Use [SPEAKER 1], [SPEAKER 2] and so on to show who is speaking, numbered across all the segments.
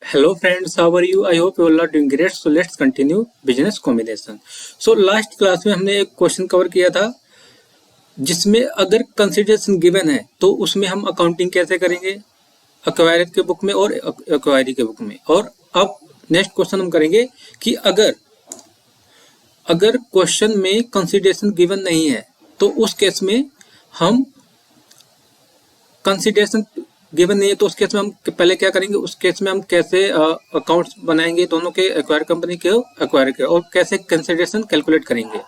[SPEAKER 1] Hello friends, how are you? I hope you all are doing great. So let's continue business combination. So last class में हमने एक question cover किया था जिसमें अगर consideration given है तो उसमें हम अकाउंटिंग कैसे करेंगे एक्वायरर के बुक में और एक्वायरी के बुक में। और अब नेक्स्ट क्वेश्चन हम करेंगे कि अगर क्वेश्चन में कंसिडरेशन गिवन नहीं है तो उस केस में हम कंसिडरेशन गिवन नहीं है तो उस केस में हम पहले क्या करेंगे, उस केस में हम कैसे अकाउंट्स बनाएंगे दोनों के, एक्वायर कंपनी के एक्वायर के, और कैसे कंसिडरेशन कैलकुलेट करेंगे।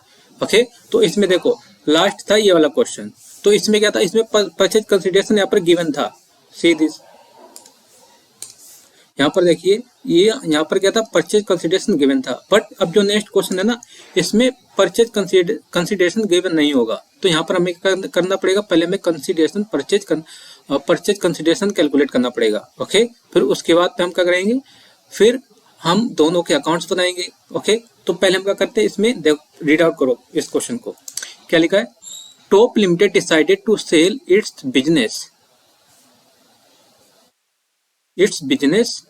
[SPEAKER 1] ओके, तो इसमें देखो लास्ट था ये वाला क्वेश्चन, तो इसमें क्या था, इसमें परचेज कंसिडरेशन यहाँ पर गिवन था। सी दिस, यहाँ पर देखिए ये यहाँ पर क्या था, परचेज कंसिडरेशन गिवन था। बट अब जो नेक्स्ट क्वेश्चन है ना, इसमें परचेज कंसिडरेशन गिवन नहीं होगा, तो यहाँ पर हमें करना पड़ेगा, पहले हमें कंसिडरेशन परचेज कंसिडरेशन कैलकुलेट करना पड़ेगा। ओके, फिर उसके बाद हम क्या करेंगे, फिर हम दोनों के अकाउंट्स बनाएंगे। ओके, तो पहले हम क्या करते हैं, इसमें रीड आउट करो इस क्वेश्चन को। क्या लिखा है, top limited decided to sell its business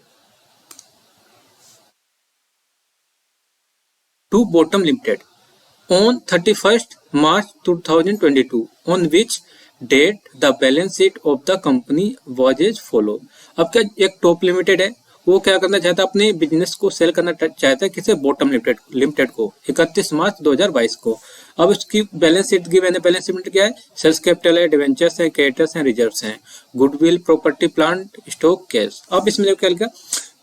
[SPEAKER 1] to Bottom Limited on 31st March 2022, on which date the balance sheet of the company was as follow। अब क्या, एक टॉप लिमिटेड है, वो क्या करना चाहता है, अपने बिजनेस को सेल करना चाहता है, किसे, बॉटम लिमिटेड को 31 मार्च 2022 को। अब उसकी बैलेंस शीट की मैंने बैलेंस शीट क्या है, सेल्स कैपिटल है, डिवेंचर्स है, क्रेडिटर्स हैं, रिजर्व्स हैं, goodwill, property, plant, stock, cash. अब इसमें क्या लिखा,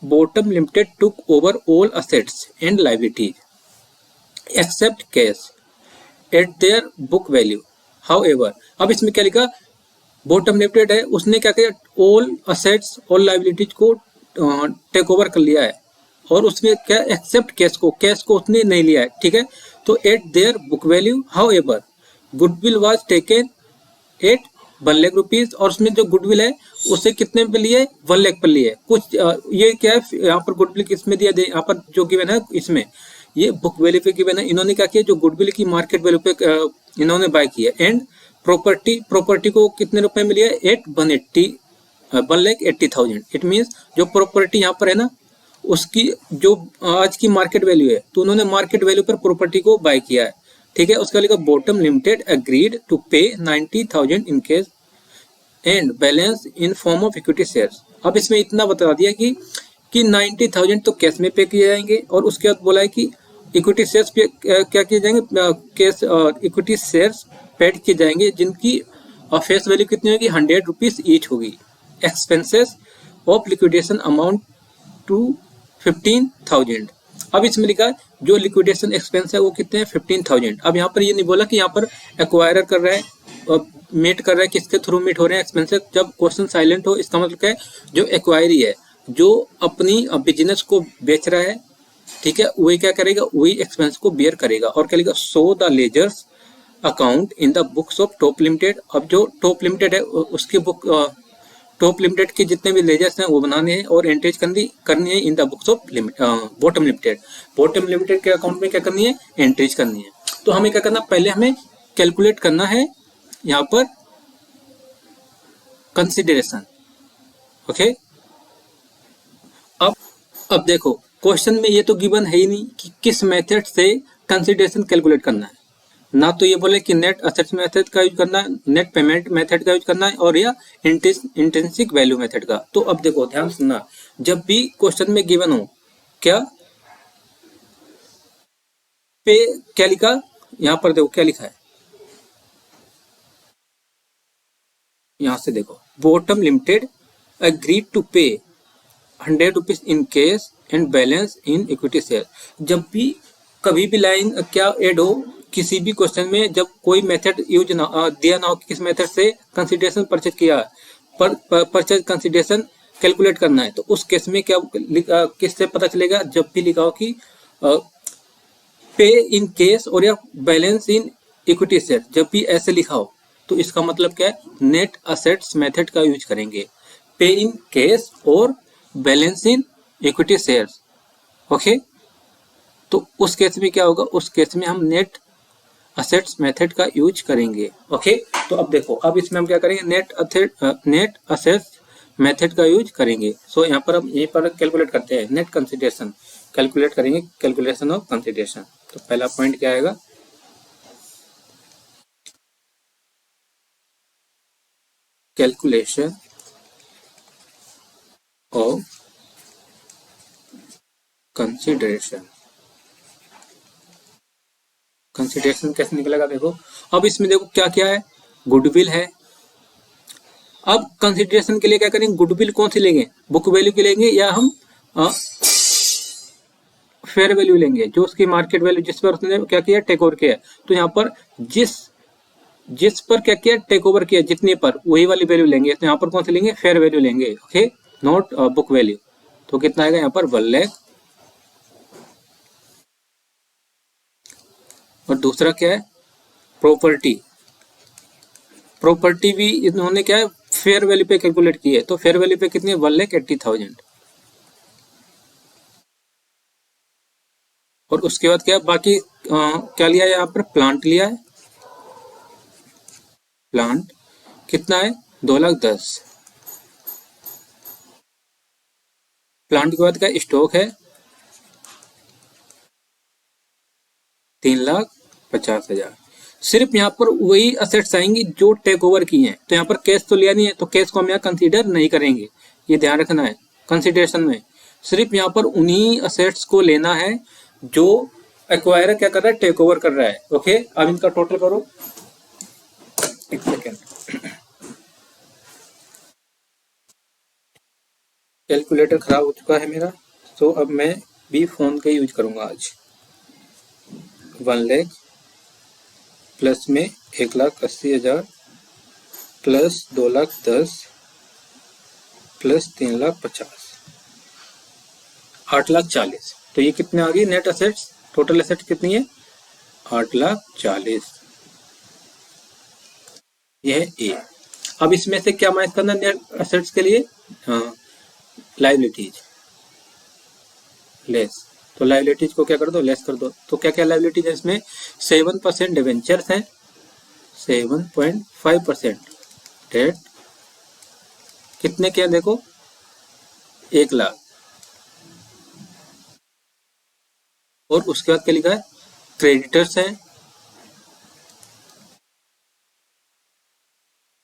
[SPEAKER 1] bottom limited took over all assets and liabilities except cash at their book value. However, अब इसमें क्या लिखा, बॉटम लिमिटेड है, उसने क्या किया, ऑल असेट्स और लायबिलिटीज को टेक ओवर कर लिया है, और उसमें क्या, एक्सेप्ट कैश को उसने नहीं लिया है। ठीक है, तो at their book value. However, goodwill was taken at 1 lakh rupees, और उसमें जो गुडविल है उसे कितने पे लिए, 1 लाख पर लिए। कुछ ये क्या है, यहाँ पर गुडविल किसमें दिया, यहाँ पर जो गिवन है इसमें ये बुक वैल्यू पे गिवन है। इन्होंने क्या किया, जो गुडविल की मार्केट वैल्यू पे इन्होंने बाय किया। एंड प्रॉपर्टी को कितने रुपए में लिया, 1,80,000। इट मीन्स जो प्रॉपर्टी यहाँ पर है ना, उसकी जो आज की मार्केट वैल्यू है, तो उन्होंने मार्केट वैल्यू पर प्रॉपर्टी को बाय किया है। ठीक है, उसका लिखा, बॉटम लिमिटेड एग्रीड टू पे 90,000 in cash and balance in form of equity shares. अब इसमें इतना बता दिया कि 90,000 तो कैश में पे किए जाएंगे, और उसके बाद बोला है कि इक्विटी शेयर्स पे क्या किए जाएंगे, कैश इक्विटी शेयर्स पेड किए जाएंगे, जिनकी फेस वैल्यू कितनी होगी, 100 रुपीज ईच होगी। Expenses of liquidation amount to 15,000। अब इसमें लिखा है जो लिक्विडेशन एक्सपेंस है वो कितने हैं, 15,000। अब यहाँ पर ये नहीं बोला कि यहाँ पर एक्वायरर कर रहा है, मीट कर रहा है, किसके थ्रू मीट हो रहे हैं एक्सपेंसेस। जब क्वेश्चन साइलेंट हो, इसका मतलब क्या है, जो एक्वायरी है, जो अपनी बिजनेस को बेच रहा है, ठीक है, वही क्या करेगा, वही एक्सपेंस को बियर करेगा। और क्या लिखा, so the ledgers account in the books of top limited. अब जो टॉप लिमिटेड है उसकी बुक, टॉप लिमिटेड के जितने भी लेजर्स हैं वो बनाने हैं और एंट्रीज करनी है in the books of bottom limited. Bottom limited के अकाउंट में क्या करनी है, एंट्रीज करनी है। तो हमें क्या करना, पहले हमें कैलकुलेट करना है यहाँ पर कंसिडरेशन। ओके, अब देखो क्वेश्चन में ये तो गिवन है ही नहीं कि किस मेथड से कंसिडरेशन कैलकुलेट करना है। ना तो ये बोले कि नेट असेट्स मेथड का यूज करना है, नेट पेमेंट मेथड का यूज करना है, और या इंट्रिंसिक वैल्यू मेथड का। तो अब देखो ध्यान सुनना, जब भी क्वेश्चन में गिवन हो, क्या पे क्या लिखा, यहां पर देखो क्या लिखा है, यहां से देखो, बॉटम लिमिटेड एग्रीड टू पे 100 rupees in cash and balance in equity share. जब भी कभी भी लाइन क्या ऐड हो किसी भी क्वेश्चन में, जब कोई मेथड यूज ना दिया ना हो, किस मेथड से कंसिडरेशन परचेज किया, परचेज कंसिडरेशन कैलकुलेट करना है, तो उस केस में क्या किससे पता चलेगा, जब भी लिखा हो कि पे इन कैश और या बैलेंस इन इक्विटी शेयर, जब भी ऐसे लिखा हो तो इसका मतलब क्या है, नेट असेट्स मेथड का यूज करेंगे, पे इन कैश और balance in equity shares. Okay, तो उस केस में क्या होगा, उस केस में हम नेट असेट्स मेथड का यूज करेंगे। ओके, तो अब देखो, अब इसमें हम क्या करेंगे, नेट असेट्स मेथड का यूज करेंगे। सो यहाँ पर हम यहीं पर कैलकुलेट करते हैं नेट कंसिडरेशन, कैलकुलेट करेंगे कैलकुलेशन ऑफ कंसिडरेशन। तो पहला पॉइंट क्या आएगा, कैलकुलेशन ऑफ कंसिडरेशन। कंसिडरेशन कैसे निकलेगा देखो, अब इसमें देखो क्या क्या है, गुडविल है। अब कंसिडरेशन के लिए क्या करेंगे, गुडविल कौन सी लेंगे, बुक वैल्यू की लेंगे या हम फेयर वैल्यू लेंगे, जो उसकी मार्केट वैल्यू जिस पर उसने क्या किया टेक ओवर किया। तो यहाँ पर जिस जिस पर क्या किया टेक ओवर किया, जितने पर वही वाली वैल्यू लेंगे। तो यहाँ पर कौन सी लेंगे, फेयर वैल्यू लेंगे, ओके, नॉट बुक वैल्यू। तो कितना आएगा यहाँ पर 1 लाख। और दूसरा क्या है, प्रॉपर्टी। प्रॉपर्टी भी इन्होंने क्या है फेयर वैल्यू पे कैलकुलेट की है। तो फेयर वैल्यू पे कितनी है, 1,80,000। और उसके बाद क्या बाकी क्या लिया है, यहाँ पर प्लांट लिया है। प्लांट कितना है, 2,10,000। प्लांट के बाद क्या स्टॉक है, 3,50,000। सिर्फ यहाँ पर वही असेट्स आएंगी जो टेक ओवर की हैं। तो यहाँ पर कैश तो लिया नहीं है, तो कैश को हम यहाँ कंसीडर नहीं करेंगे, ये ध्यान रखना है कंसिडरेशन में। सिर्फ यहाँ पर उन्हीं असेट्स को लेना है जो एक्वायरर क्या कर रहा है, टेक ओवर कर रहा है। ओके, अब इनका टोटल करो, एक सेकेंड। कैलकुलेटर खराब हो चुका है मेरा, तो अब मैं भी फोन का यूज करूंगा आज। 1 लाख प्लस में 1,80,000 प्लस 2,10,000 प्लस 3,50,000, 8,40,000। तो ये कितने आ गई नेट असेट्स, टोटल असेट कितनी है, 8,40,000। यह है ए। अब इसमें से क्या माइनस करना नेट असेट्स के लिए, लाइबिलिटीज लेस। तो लाइबिलिटीज को क्या कर दो, लेस कर दो। तो क्या क्या लाइबिलिटीज है इसमें, 7% डिवेंचर्स हैं, 7.5% डेट, कितने क्या देखो, 1 लाख। और उसके बाद क्या लिखा है, क्रेडिटर्स हैं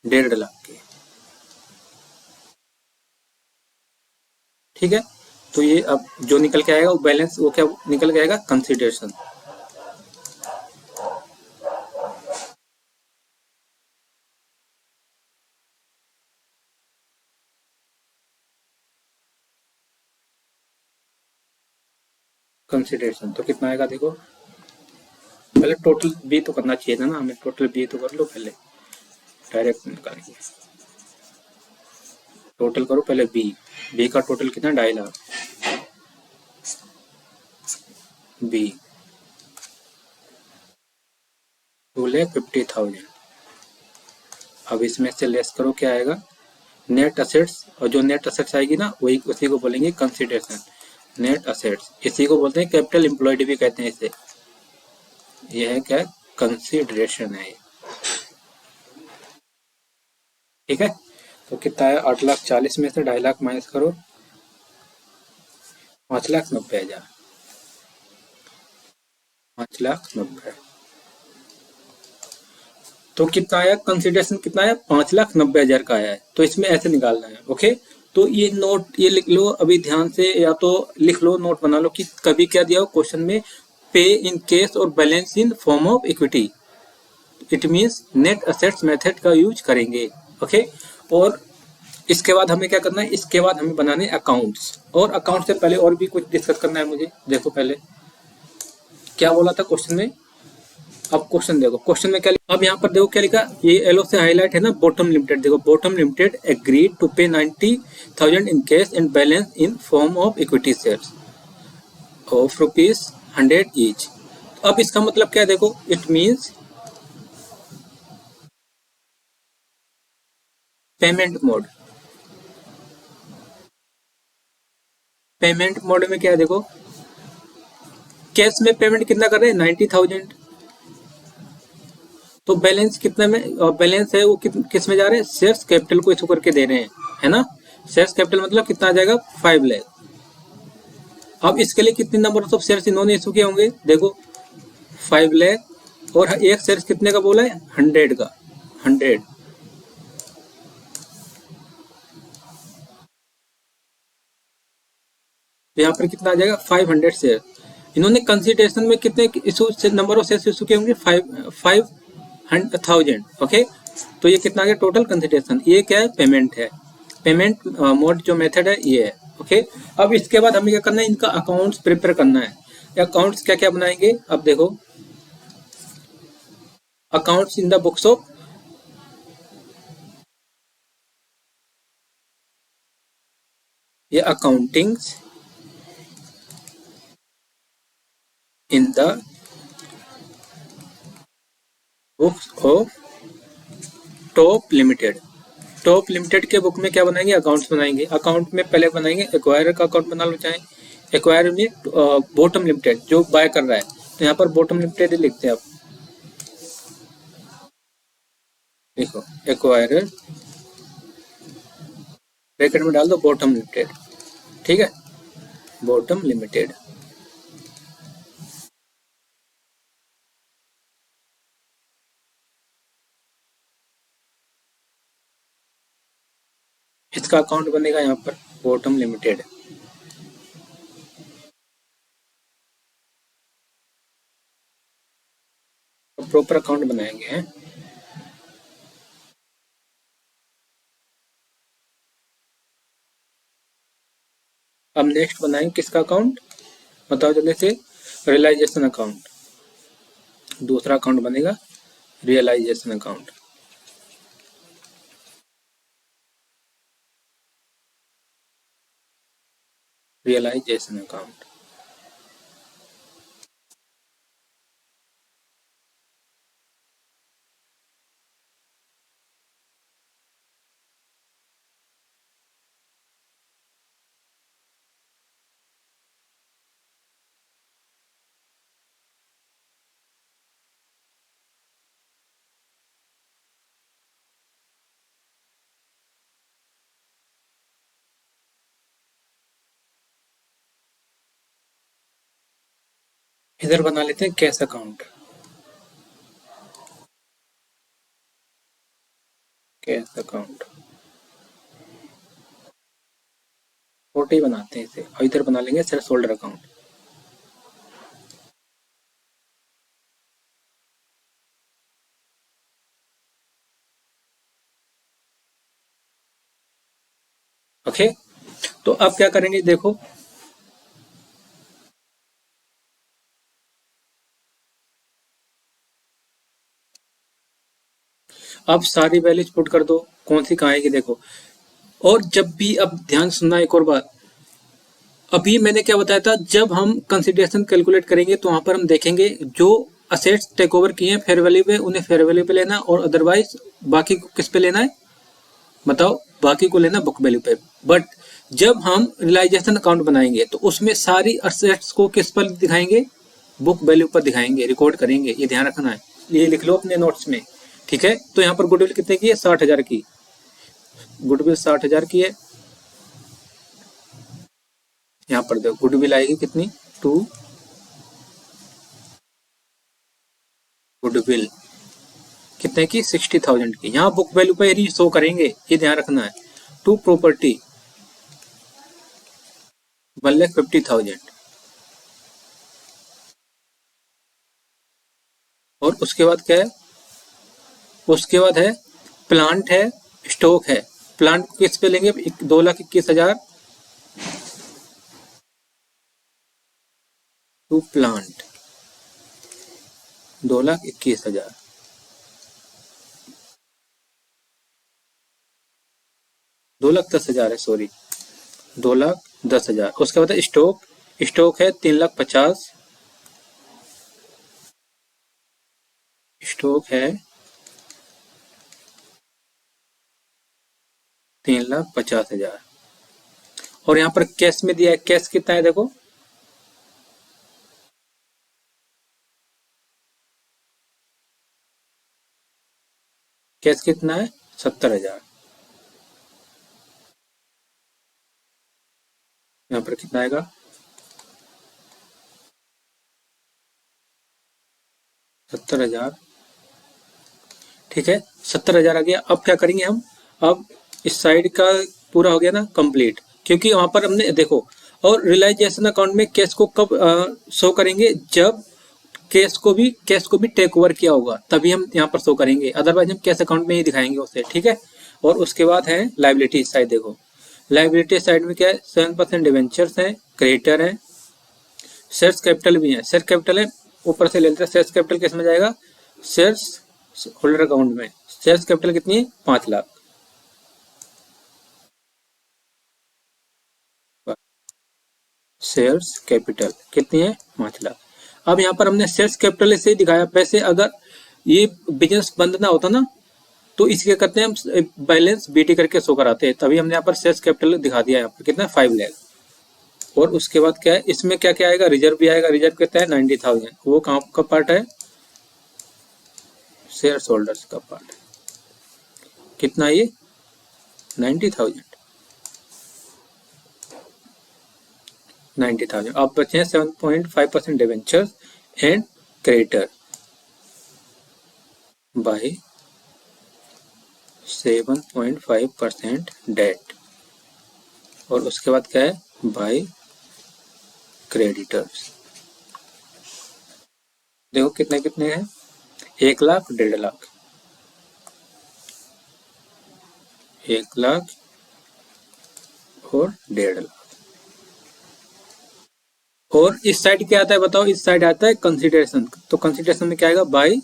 [SPEAKER 1] 1.5 लाख के, ठीक है। तो ये अब जो निकल के आएगा वो बैलेंस, वो क्या निकल के आएगा, कंसिडरेशन। कंसिडरेशन तो कितना आएगा देखो, पहले टोटल बी तो करना चाहिए था ना हमें, टोटल बी तो कर लो पहले, डायरेक्ट निकालेंगे। टोटल करो पहले बी का टोटल कितना, 2.5 लाख। बी 2,50,000। अब इसमें से लेस करो, क्या आएगा, नेट असेट्स। और जो नेट असेट्स आएगी ना वही उसी को बोलेंगे कंसिडरेशन, नेट असेट्स। इसी को बोलते हैं कैपिटल एम्प्लॉयड भी कहते हैं इसे। ये है क्या, कंसिडरेशन है, ठीक है। तो कितना है, 8,40,000 में से 2.5 लाख माइनस करो, 5,90,000, 5,90,000। तो कितना आया, कंसिडरेशन कितना आया, 5,90,000 का आया है। तो इसमें ऐसे निकालना है, ओके। तो ये नोट ये लिख लो अभी ध्यान से, या तो लिख लो नोट बना लो कि कभी क्या दिया हो क्वेश्चन में, पे इन केस और balance in form of equity, it means net assets method का यूज करेंगे, ओके। और इसके बाद हमें क्या करना है, इसके बाद हमें बनाने अकाउंट्स। और अकाउंट से पहले और भी कुछ डिस्कस करना है मुझे। देखो पहले क्या बोला था क्वेश्चन में, अब क्वेश्चन देखो, क्वेश्चन में क्या लिखा, अब यहाँ पर देखो क्या लिखा, ये येलो से हाईलाइट है ना, बॉटम लिमिटेड। देखो बॉटम लिमिटेड एग्रीड टू पे 90,000 in cash and balance in form of equity shares of ₹100 each. अब इसका मतलब क्या है देखो, it means payment mode. Payment mode में क्या है देखो, कैश में पेमेंट कितना कर रहे हैं, 90,000। तो बैलेंस कितने में, बैलेंस है वो किस में जा रहे हैं, शेयर्स कैपिटल को इशू करके दे रहे हैं, है ना। शेयर्स कैपिटल मतलब कितना आ जाएगा 5 लाख। अब इसके लिए कितने नंबर ऑफ शेयर्स इन्होंने इशू किए होंगे, देखो 5 लाख और एक शेयर कितने का बोला है 100 का, 100। तो यहाँ पर कितना आ जाएगा 500 शेयर। इन्होंने कंसिडरेशन में कितने issue number of share issue किए होंगे 5,000। ओके, तो ये कितना आ गया टोटल कंसिडरेशन। ये क्या है पेमेंट है, पेमेंट मोड जो मेथड है ये है। ओके, अब इसके बाद हमें क्या करना है, इनका अकाउंट्स प्रिपेयर करना है। अकाउंट्स क्या क्या बनाएंगे, अब देखो accounts in the books of, ये accountings in the books of top limited. Top limited के बुक में क्या बनाएंगे, अकाउंट्स बनाएंगे। अकाउंट में पहले बनाएंगे एक्वायरर का अकाउंट बना लो, चाहे एक्वायरर में बॉटम लिमिटेड जो बाय कर रहा है, तो यहाँ पर बॉटम लिमिटेड ही लिखते हैं आप। देखो एक्वायरर ब्रैकेट में डाल दो बॉटम लिमिटेड, ठीक है, बॉटम लिमिटेड। इसका अकाउंट बनेगा यहाँ पर बॉटम लिमिटेड। प्रॉपर अकाउंट बनाएंगे हैं। अब नेक्स्ट बनाएंगे किसका अकाउंट, बताओ जल्दी से, रियलाइजेशन अकाउंट। दूसरा अकाउंट बनेगा रियलाइजेशन अकाउंट। Realisation account. इधर बना लेते हैं कैश अकाउंट। कैश अकाउंट छोटे ही बनाते हैं इसे, और इधर बना लेंगे शेयर होल्डर अकाउंट। ओके, तो अब क्या करेंगे देखो, अब सारी वैल्यूज पुट कर दो, कौन सी कहाँ आएगी देखो। और जब भी, अब ध्यान सुनना एक और बात, अभी मैंने क्या बताया था, जब हम कंसिडरेशन कैलकुलेट करेंगे तो वहां पर हम देखेंगे जो असेट्स टेक ओवर किए हैं फेयर वैल्यू पे, उन्हें फेयर वैल्यू पे लेना, और अदरवाइज बाकी को किस पे लेना है बताओ, बाकी को लेना बुक वैल्यू पे। बट जब हम रियलाइजेशन अकाउंट बनाएंगे तो उसमें सारी असेट्स को किस पर दिखाएंगे, बुक वैल्यू पर दिखाएंगे, रिकॉर्ड करेंगे, ये ध्यान रखना है। ये लिख लो अपने नोट्स में, ठीक है। तो यहाँ पर गुडविल कितने की है, 60,000 की, गुडविल 60,000 की है। यहाँ पर देखो गुडविल आएगी कितनी, 2, गुडविल कितने की 60,000 की। यहाँ बुक वैल्यू पर ही शो करेंगे, ये ध्यान रखना है। To property 1,50,000। और उसके बाद क्या है, उसके बाद है प्लांट है, स्टॉक है। प्लांट को किस पे लेंगे, 2,21,000 टू प्लांट, 2,21,000। 2,10,000 है, सॉरी, 2,10,000। उसके बाद स्टॉक, स्टॉक है 3,50,000, स्टॉक है 3,50,000। और यहाँ पर कैश में दिया है, कैश कितना है देखो, कैश कितना है 70,000। यहाँ पर कितना आएगा 70,000। ठीक है, 70,000 आ गया। अब क्या करेंगे हम, अब इस साइड का पूरा हो गया ना कंप्लीट, क्योंकि वहां पर हमने देखो, और रियलाइजेशन अकाउंट में कैश को कब शो करेंगे, जब कैश को भी टेक ओवर किया होगा तभी हम यहाँ पर शो करेंगे, अदरवाइज हम कैश अकाउंट में ही दिखाएंगे उसे। ठीक है, और उसके बाद है लाइबिलिटी साइड। देखो लाइबिलिटी साइड में क्या है, 7% डिवेंचर्स है, क्रेडिटर है, शेयर्स कैपिटल भी है। शेयर कैपिटल है, ऊपर से ले लेते हैं। शेयर्स कैपिटल किस में जाएगा, शेयर्स होल्डर अकाउंट में। शेयर्स कैपिटल कितनी है, 5 लाख। शेयर्स कैपिटल कितनी है, 5 लाख। अब यहाँ पर हमने शेयर्स कैपिटल से दिखाया। वैसे अगर ये बिजनेस बंद ना होता ना, तो इसके करते हैं हम बैलेंस बीटी करके शो कराते हैं, तभी हमने यहाँ पर शेयर्स कैपिटल दिखा दिया। यहाँ पर कितना, 5 लाख। और उसके बाद क्या है, इसमें क्या क्या आएगा, रिजर्व भी आएगा। रिजर्व कितना है, 90,000। वो कहाँ का पार्ट है, शेयर होल्डर्स का पार्ट। कितना ये, 90,000। 90,000। अब बचे हैं 7.5% debentures and creditor by 7.5% debt. और उसके बाद क्या है, बाय क्रेडिटर्स। देखो कितने कितने हैं, 1 लाख, 1.5 लाख, 1 लाख और 1.5 लाख। और इस साइड क्या आता है बताओ, इस साइड आता है कंसिडरेशन। तो कंसिडरेशन में क्या आएगा, by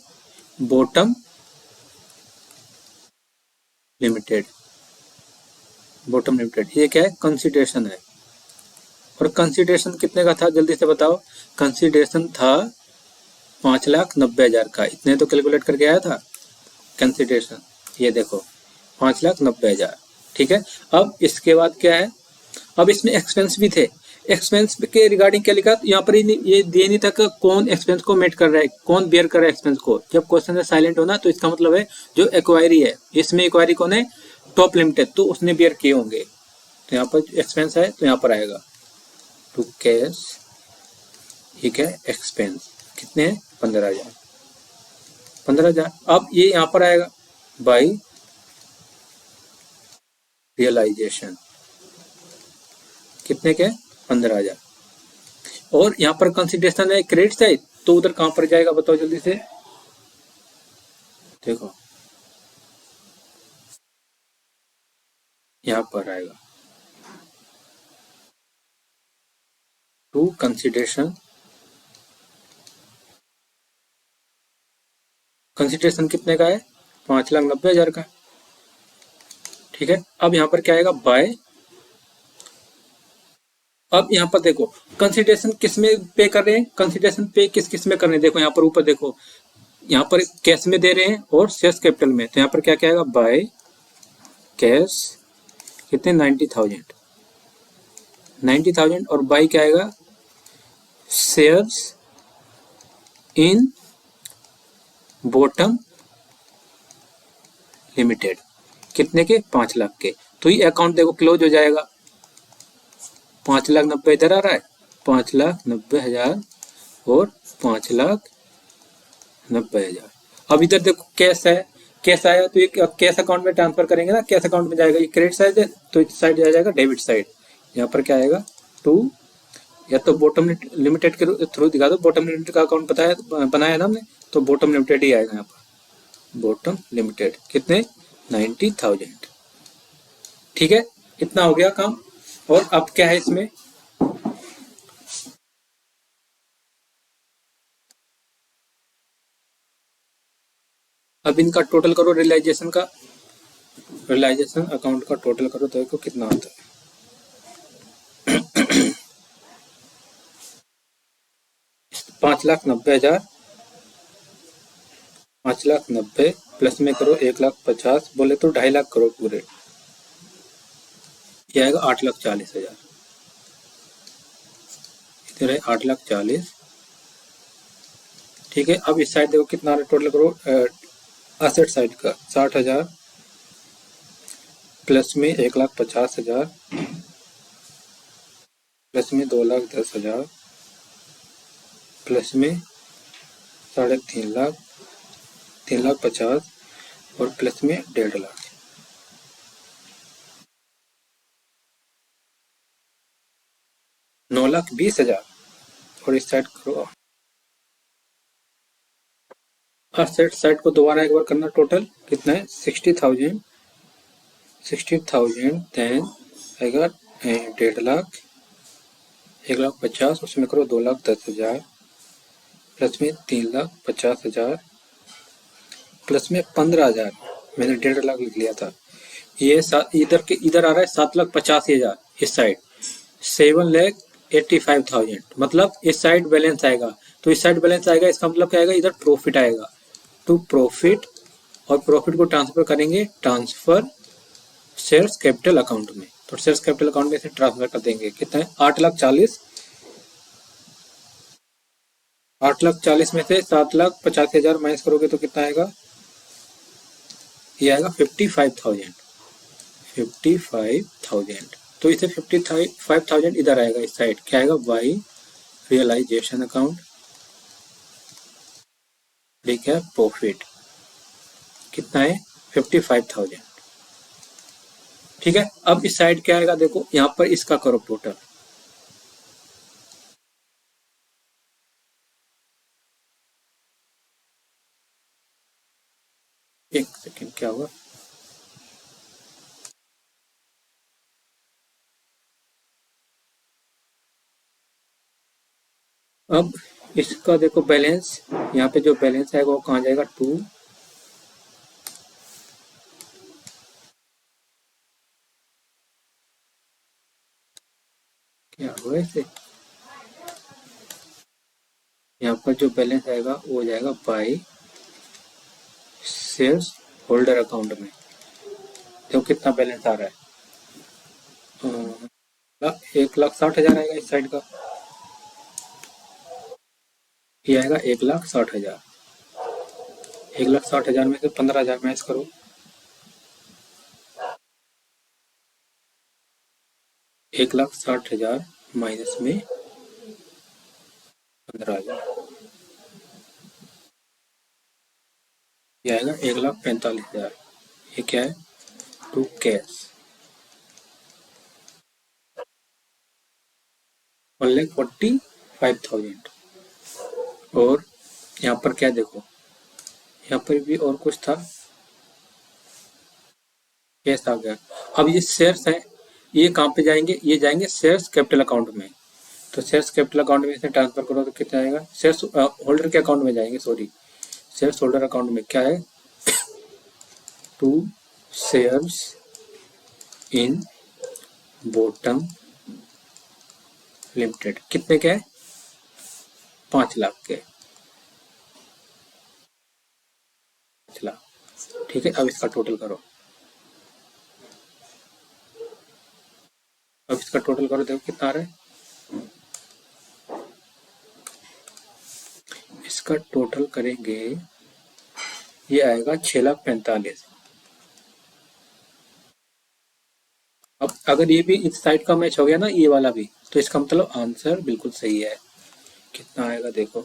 [SPEAKER 1] bottom limited. Bottom limited ये क्या है, कंसिडरेशन है। और कंसिडरेशन कितने का था, जल्दी से बताओ। कंसिडरेशन था 5,90,000 का। इतने तो कैलकुलेट करके आया था कंसिडरेशन। ये देखो 5,90,000। ठीक है, अब इसके बाद क्या है, अब इसमें एक्सपेंस भी थे। एक्सपेंस के रिगार्डिंग क्या लिखा, यहाँ पर ये दिए नहीं था कि कौन एक्सपेंस को मेट कर रहा है, कौन बेयर कर रहा है एक्सपेंस को। जब क्वेश्चन है साइलेंट होना, तो इसका मतलब है जो एक्वायरी है, इसमें एक्वायरी कौन है, टॉप लिमिटेड, तो उसने बेयर किए होंगे। तो यहाँ पर एक्सपेंस है तो यहाँ पर आएगा टू कैश। ठीक है, एक्सपेंस कितने हैं, 15,000। 15,000। अब ये यहाँ पर आएगा बाई रियलाइजेशन, कितने के, 15,000। और यहाँ पर कंसिडरेशन है क्रेडिट साइड, तो उधर कहां पर जाएगा बताओ जल्दी से। देखो यहाँ पर आएगा टू कंसिडरेशन। कंसिडरेशन कितने का है, 5,90,000 का। ठीक है, अब यहाँ पर क्या आएगा, बाय। अब यहाँ पर देखो कंसिडरेशन किस में पे कर रहे हैं, कंसिडरेशन पे किस किस में कर रहे हैं। देखो यहाँ पर ऊपर देखो, यहाँ पर कैश में दे रहे हैं और शेयर्स कैपिटल में। तो यहाँ पर क्या क्या आएगा, बाय कैश कितने, 90,000। 90,000 और बाय क्या आएगा, शेयर्स इन बॉटम लिमिटेड, कितने के, 5 लाख के। तो ये अकाउंट देखो क्लोज हो जाएगा। 5,90,000 इधर आ रहा है, 5,90,000 और 5,90,000। अब इधर देखो कैश है, कैश आया तो ये कैश अकाउंट में ट्रांसफर करेंगे ना, कैश अकाउंट में जाएगा। ये क्रेडिट साइड है तो इस साइड आ जाएगा डेबिट साइड। यहाँ पर क्या आएगा, टू, या तो बॉटम लिमिटेड के थ्रू दिखा दो। बॉटम लिमिटेड का अकाउंट बनाया ना हमने, तो बॉटम लिमिटेड ही आएगा यहाँ पर। बॉटम लिमिटेड कितने, 90,000। ठीक है, इतना हो गया काम। और अब क्या है इसमें, अब इनका टोटल करो, रियलाइजेशन का, रियलाइजेशन अकाउंट का टोटल करो तो देखो कितना आता है। 5,90,000, 5,90,000 प्लस में करो 1,50,000, बोले तो 2.5 लाख करो पूरे। ये आएगा 8,40,000। इधर है 8,40,000। ठीक है, अब इस साइड देखो कितना टोटल करो, असेट साइड का 60,000 प्लस में 1,50,000 प्लस में 2,10,000, प्लस में 3,50,000, 3,50,000 और प्लस में 1,50,000, 9,20,000। और इस साइड करो, और सेट साइड को दोबारा एक बार करना। टोटल कितना है? 60,000, 60,000 देन आएगा 1,50,000, 1,50,000, उसमें करो 2,10,000, प्लस में 3,50,000, प्लस में 15,000। मैंने 1,50,000 लिख लिया था। ये इधर के इधर आ रहा है 7,85,000 इस साइड, 7,85,000 मतलब इस साइड बैलेंस आएगा। तो इस साइड बैलेंस आएगा, इसका मतलब क्या आएगा? इधर प्रॉफिट आएगा। तो प्रॉफिट, और प्रॉफिट को ट्रांसफर करेंगे, ट्रांसफर शेयर्स कैपिटल अकाउंट में। तो शेयर्स कैपिटल अकाउंट में से ट्रांसफर कर देंगे। कितना है? 8,40,000। 8,40,000 में से 7,85,000 माइनस करोगे तो कितना आएगा? ये आएगा 55,000, 55,000। तो इसे 55,000 इधर आएगा, इस साइड क्या आएगा? बाई रियलाइजेशन अकाउंट, ठीक है, प्रॉफिट कितना है? 55,000। ठीक है, अब इस साइड क्या आएगा? देखो यहाँ पर इसका करो टोटल। एक सेकेंड, क्या हुआ? अब इसका देखो बैलेंस, यहाँ पे जो बैलेंस आएगा वो कहाँ जाएगा? 2, क्या हुआ इसे? यहाँ पर जो बैलेंस आएगा वो हो जाएगा बाई शेयर्स होल्डर अकाउंट में। देखो कितना बैलेंस आ रहा है? 1,60,000 आएगा इस साइड का। ये आएगा 1,60,000। 1,60,000 में से 15,000 माइनस करो, 1,60,000 माइनस में 15,000, ये आएगा 1,45,000। ये क्या है? To cash 1,45,000। और यहाँ पर क्या देखो, यहाँ पर भी और कुछ था, कैश आ गया। अब ये शेयर्स है, ये कहाँ पे जाएंगे? ये जाएंगे शेयर्स कैपिटल अकाउंट में। तो शेयर्स कैपिटल अकाउंट में से ट्रांसफर करो तो कितना आएगा? शेयर्स होल्डर के अकाउंट में जाएंगे, सॉरी, शेयर्स होल्डर अकाउंट में क्या है? To shares in bottom limited. कितने के? 5,00,000 के, 5,00,000। ठीक है, अब इसका टोटल करो, अब इसका टोटल करो, देखो कितना आ रहा है। इसका टोटल करेंगे, ये आएगा 6,45,000। अब अगर ये भी इस साइड का मैच हो गया ना, ये वाला भी, तो इसका मतलब आंसर बिल्कुल सही है। कितना आएगा देखो,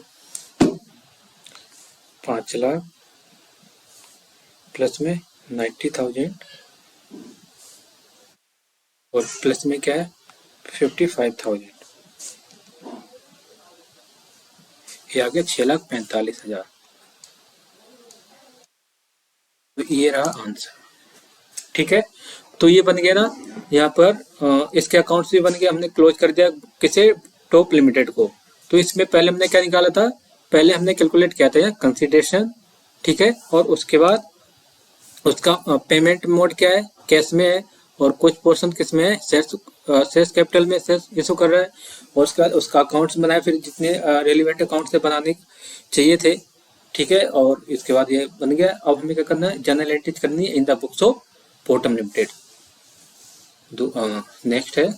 [SPEAKER 1] 5,00,000 प्लस में 90,000 और प्लस में क्या है? 55,000। ये आ गया 6,45,000। तो ये रहा आंसर। ठीक है, तो ये बन गया ना यहाँ पर। इसके अकाउंट्स भी बन गए, हमने क्लोज कर दिया किसे? टॉप लिमिटेड को। तो इसमें पहले हमने क्या निकाला था? पहले हमने कैलकुलेट किया था यहाँ कंसिडरेशन, ठीक है, और उसके बाद उसका पेमेंट मोड क्या है? कैश में है, और कुछ पोर्शन किस में है? शेयर्स कैपिटल में शेयर्स इशू कर रहा है। और उसके बाद उसका अकाउंट्स बनाए, फिर जितने रेलिवेंट अकाउंट से बनाने चाहिए थे, ठीक है, और इसके बाद ये बन गया। अब हमें क्या करना है? जनरल एंट्रीज करनी है in the books of bottom limited. Next है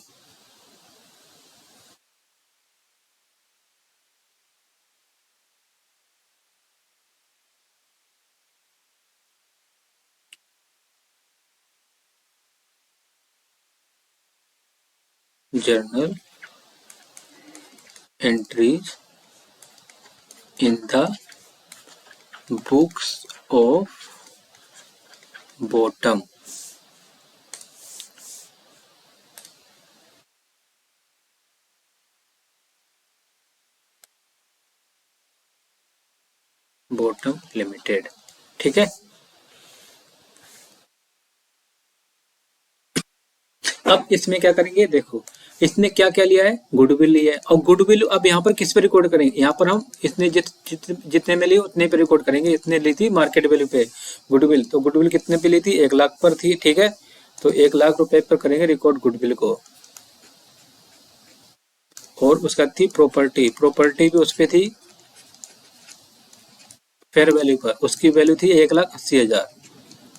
[SPEAKER 1] journal entries in the books of bottom limited. ठीक है, अब इसमें क्या करेंगे, देखो इसने क्या क्या लिया है, गुडविल लिया है। और गुडविल अब यहाँ पर किस पे रिकॉर्ड करेंगे, यहाँ पर हम इसने जितने में ली उतने पे रिकॉर्ड करेंगे। इसने ली थी मार्केट वैल्यू पे गुडविल, तो गुडविल कितने पे ली थी, 1 लाख पर थी। ठीक है, तो 1 लाख रुपए पर करेंगे रिकॉर्ड गुडविल को। और उसका थी प्रॉपर्टी, प्रॉपर्टी भी उस पे थी फेयर वैल्यू पर, उसकी वैल्यू थी 1,80,000।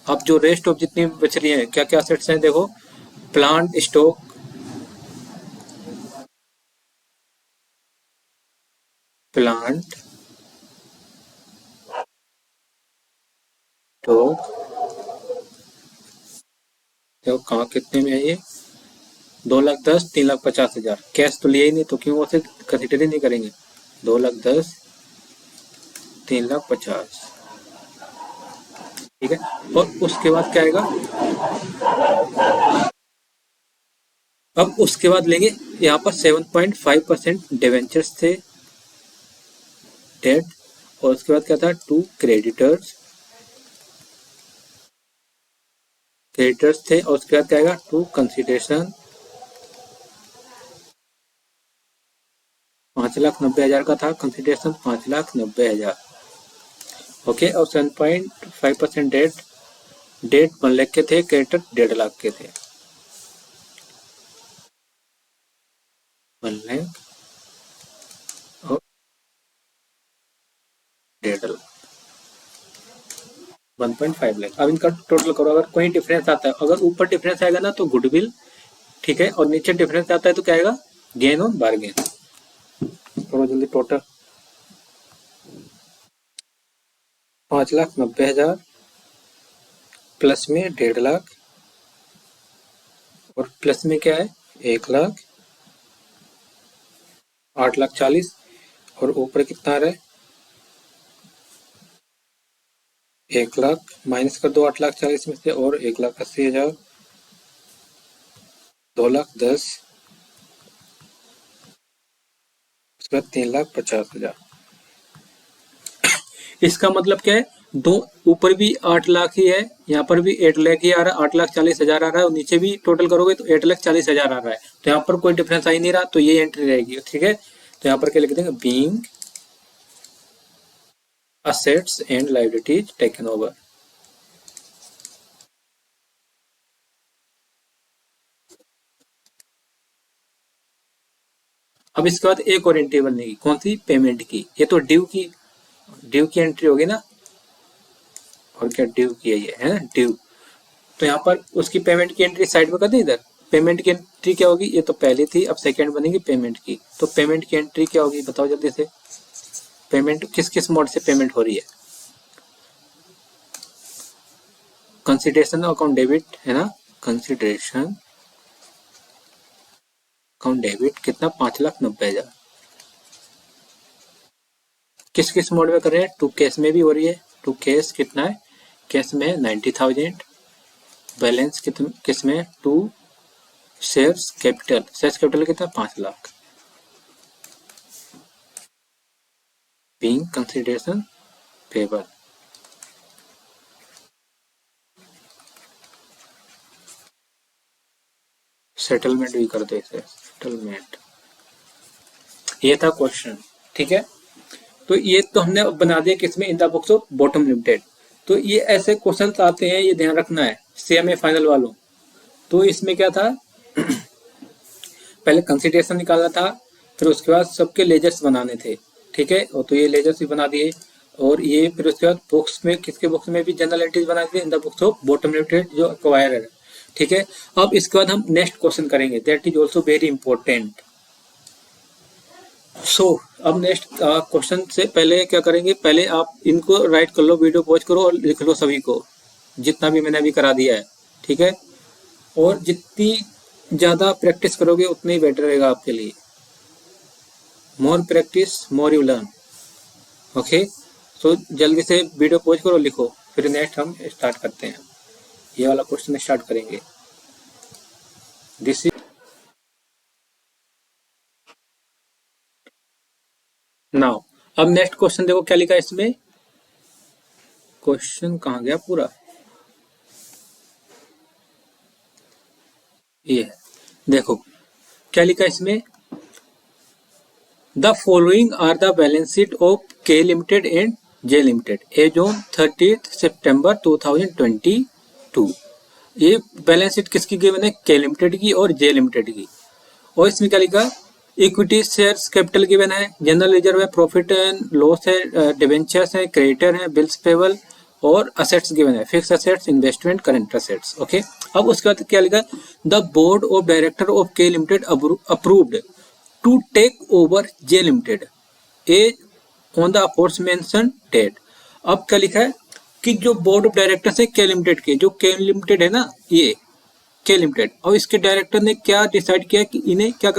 [SPEAKER 1] अब जो रेस्ट ऑफ जितनी बच रही है, क्या क्या असेट्स हैं देखो, प्लांट स्टॉक, प्लांट स्टॉक, देखो कहाँ कितने में है ये, 2,10,000, 3,50,000। कैश तो लिया ही नहीं, तो क्यों उसे कंसिडर ही नहीं करेंगे। 2,10,000, 3,50,000। ठीक है, और उसके बाद क्या आएगा, अब उसके बाद लेंगे यहाँ पर 7.5% डिवेंचर्स थे डेट। और उसके बाद क्या था, 2 क्रेडिटर्स, क्रेडिटर्स थे। और उसके बाद क्या आएगा, 2 कंसिडरेशन, 5,90,000 का था कंसिडरेशन, 5,90,000। ओके, और 7.5% डेट, डेट 1 लाख के थे, क्रेडिटर 1.5 लाख के थे। 1 लाख और 1.5 लाख, 1.5 लाख। अब इनका टोटल करो, अगर कोई डिफरेंस आता है, अगर ऊपर डिफरेंस आएगा ना तो गुडविल, ठीक है, और नीचे डिफरेंस आता है तो क्या आएगा, गेन ऑन बार्गेन। करो जल्दी टोटल, 5,90,000 प्लस में 1.5 लाख, और प्लस में क्या है 1 लाख, 8,40,000। और ऊपर कितना आ रहा है, 1 लाख, माइनस कर दो 8,40,000 में से, और 1,80,000, 2,10,000, उसके बाद 3,50,000। इसका मतलब क्या है, दो ऊपर भी 8 लाख ही है, यहाँ पर भी 8 लाख ही आ रहा है, 8,40,000 आ रहा है, और नीचे भी टोटल करोगे तो 8,40,000 आ रहा है। तो यहाँ पर कोई डिफरेंस आ ही नहीं रहा, तो ये एंट्री रहेगी। ठीक है, तो यहाँ पर क्या लिख देंगे, being assets and liabilities taken over. अब इसके बाद एक और एंट्री बनेगी, कौन सी, पेमेंट की। ये तो ड्यू की एंट्री होगी ना, और क्या ड्यू की है ये, है ना ड्यू। तो यहाँ पर उसकी पेमेंट की एंट्री साइड में कर दी इधर। पेमेंट की एंट्री क्या होगी, ये तो पहले थी, अब सेकंड बनेगी पेमेंट की। तो पेमेंट की एंट्री क्या होगी बताओ जल्दी से, पेमेंट किस किस मोड से पेमेंट हो रही है, कंसिडरेशन अकाउंट डेबिट है ना, कंसिडरेशन अकाउंट डेबिट कितना, 5,90,000। किस किस मोड में कर रहे हैं, टू कैश में भी हो रही है। टू कैश कितना है, कैश में 90,000। बैलेंस कितना किस में, to shares capital, shares capital कितना, 5 lakh. Being consideration payable, settlement भी कर दो इसे, सेटलमेंट। ये था क्वेश्चन। ठीक है, तो ये तो हमने बना दिया किसमें, इन the books of bottom limited. तो ये ऐसे क्वेश्चन आते हैं, ये ध्यान रखना है सीएमए फाइनल वालों। तो इसमें क्या था, पहले कंसिडरेशन निकालना था, फिर उसके बाद सबके लेजर्स बनाने थे। ठीक है, और तो ये लेजर्स भी बना दिए। और ये फिर उसके बाद बुक्स में, किसके बुक्स में भी जनरल एंट्रीज बना दी in the books of bottom limited जो एक्वायर है। ठीक है, अब इसके बाद हम नेक्स्ट क्वेश्चन करेंगे, that is also very important. अब नेक्स्ट क्वेश्चन से पहले क्या करेंगे, पहले आप इनको राइट कर लो, वीडियो पॉज करो और लिख लो सभी को, जितना भी मैंने अभी करा दिया है। ठीक है, और जितनी ज़्यादा प्रैक्टिस करोगे उतना ही बेटर रहेगा आपके लिए। More practice more you learn. Okay, तो जल्दी से वीडियो पॉज करो, लिखो, फिर नेक्स्ट हम स्टार्ट करते हैं। ये वाला क्वेश्चन स्टार्ट करेंगे। This is now. अब नेक्स्ट क्वेश्चन देखो क्या लिखा है इसमें। क्वेश्चन कहाँ गया पूरा, ये है, देखो क्या लिखा है इसमें। The following are the balance sheet of K limited and J limited as on 30 सितंबर 2022। ये बैलेंस शीट किसकी गिवन है, के लिमिटेड की और जे लिमिटेड की। और इसमें क्या लिखा, इक्विटी शेयर्स कैपिटल गिवन है, जनरल रिजर्व है, प्रॉफिट एंड लॉस है, डिवेंचर्स है, क्रेडिटर है, बिल्स पेबल और असेट्स गिवन है, fix assets, investment, current assets. Okay, अब उसके बाद क्या लिखा, the board of director of K limited approved to take over J limited as on the aforementioned date. अब क्या लिखा है कि जो बोर्ड ऑफ डायरेक्टर्स है के लिमिटेड के, जो के लिमिटेड है ना, ये के लिमिटेड, और इसके डायरेक्टर ने क्या डिसाइड किया कि इन्हें क्या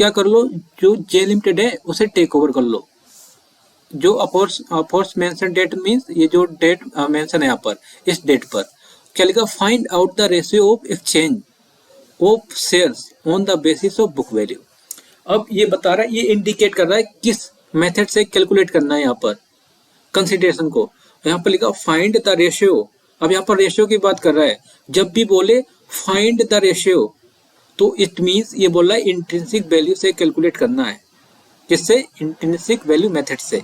[SPEAKER 1] कर लो, जो जे लिमिटेड है उसे टेक ओवर कर लो। जो अफोर्स मेंशन डेट मींस ये जो डेट मेंशन है यहाँ पर, इस डेट पर क्या लिखा, find out the ratio of exchange of shares on the basis of book value. अब ये बता रहा है, ये इंडिकेट कर रहा है किस मेथड से कैलकुलेट करना है यहाँ पर कंसिडरेशन को। यहाँ पर लिखा फाइंड द रेशियो। अब यहाँ पर रेशियो की बात कर रहा है, जब भी बोले फाइंड द रेशियो तो इट मीन्स ये बोल रहा है इंट्रिंसिक वैल्यू से कैलकुलेट करना है। किससे, इंट्रिंसिक वैल्यू मेथड से।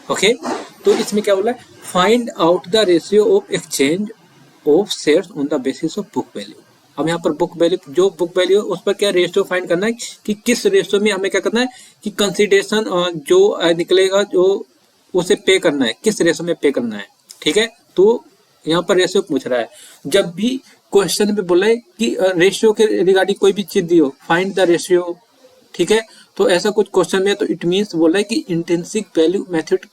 [SPEAKER 1] ओके, तो इसमें क्या बोला है, find out the ratio of exchange of shares on the basis of book value. अब यहाँ पर बुक वैल्यू, जो बुक वैल्यू है उस पर क्या रेशियो फाइंड करना है कि किस रेशियो में हमें क्या करना है कि कंसिडरेशन जो निकलेगा जो उसे पे करना है, किस रेशियो में पे करना है। ठीक है, तो यहाँ पर रेशियो पूछ रहा है। जब भी क्वेश्चन में बोला है कि रेशियो के रिगार्डिंग कोई भी चीज दी हो, फाइंड द रेशियो, ठीक है, तो ऐसा कुछ क्वेश्चन में तो इट मीन्स बोला है कि इंट्रिंसिक वैल्यू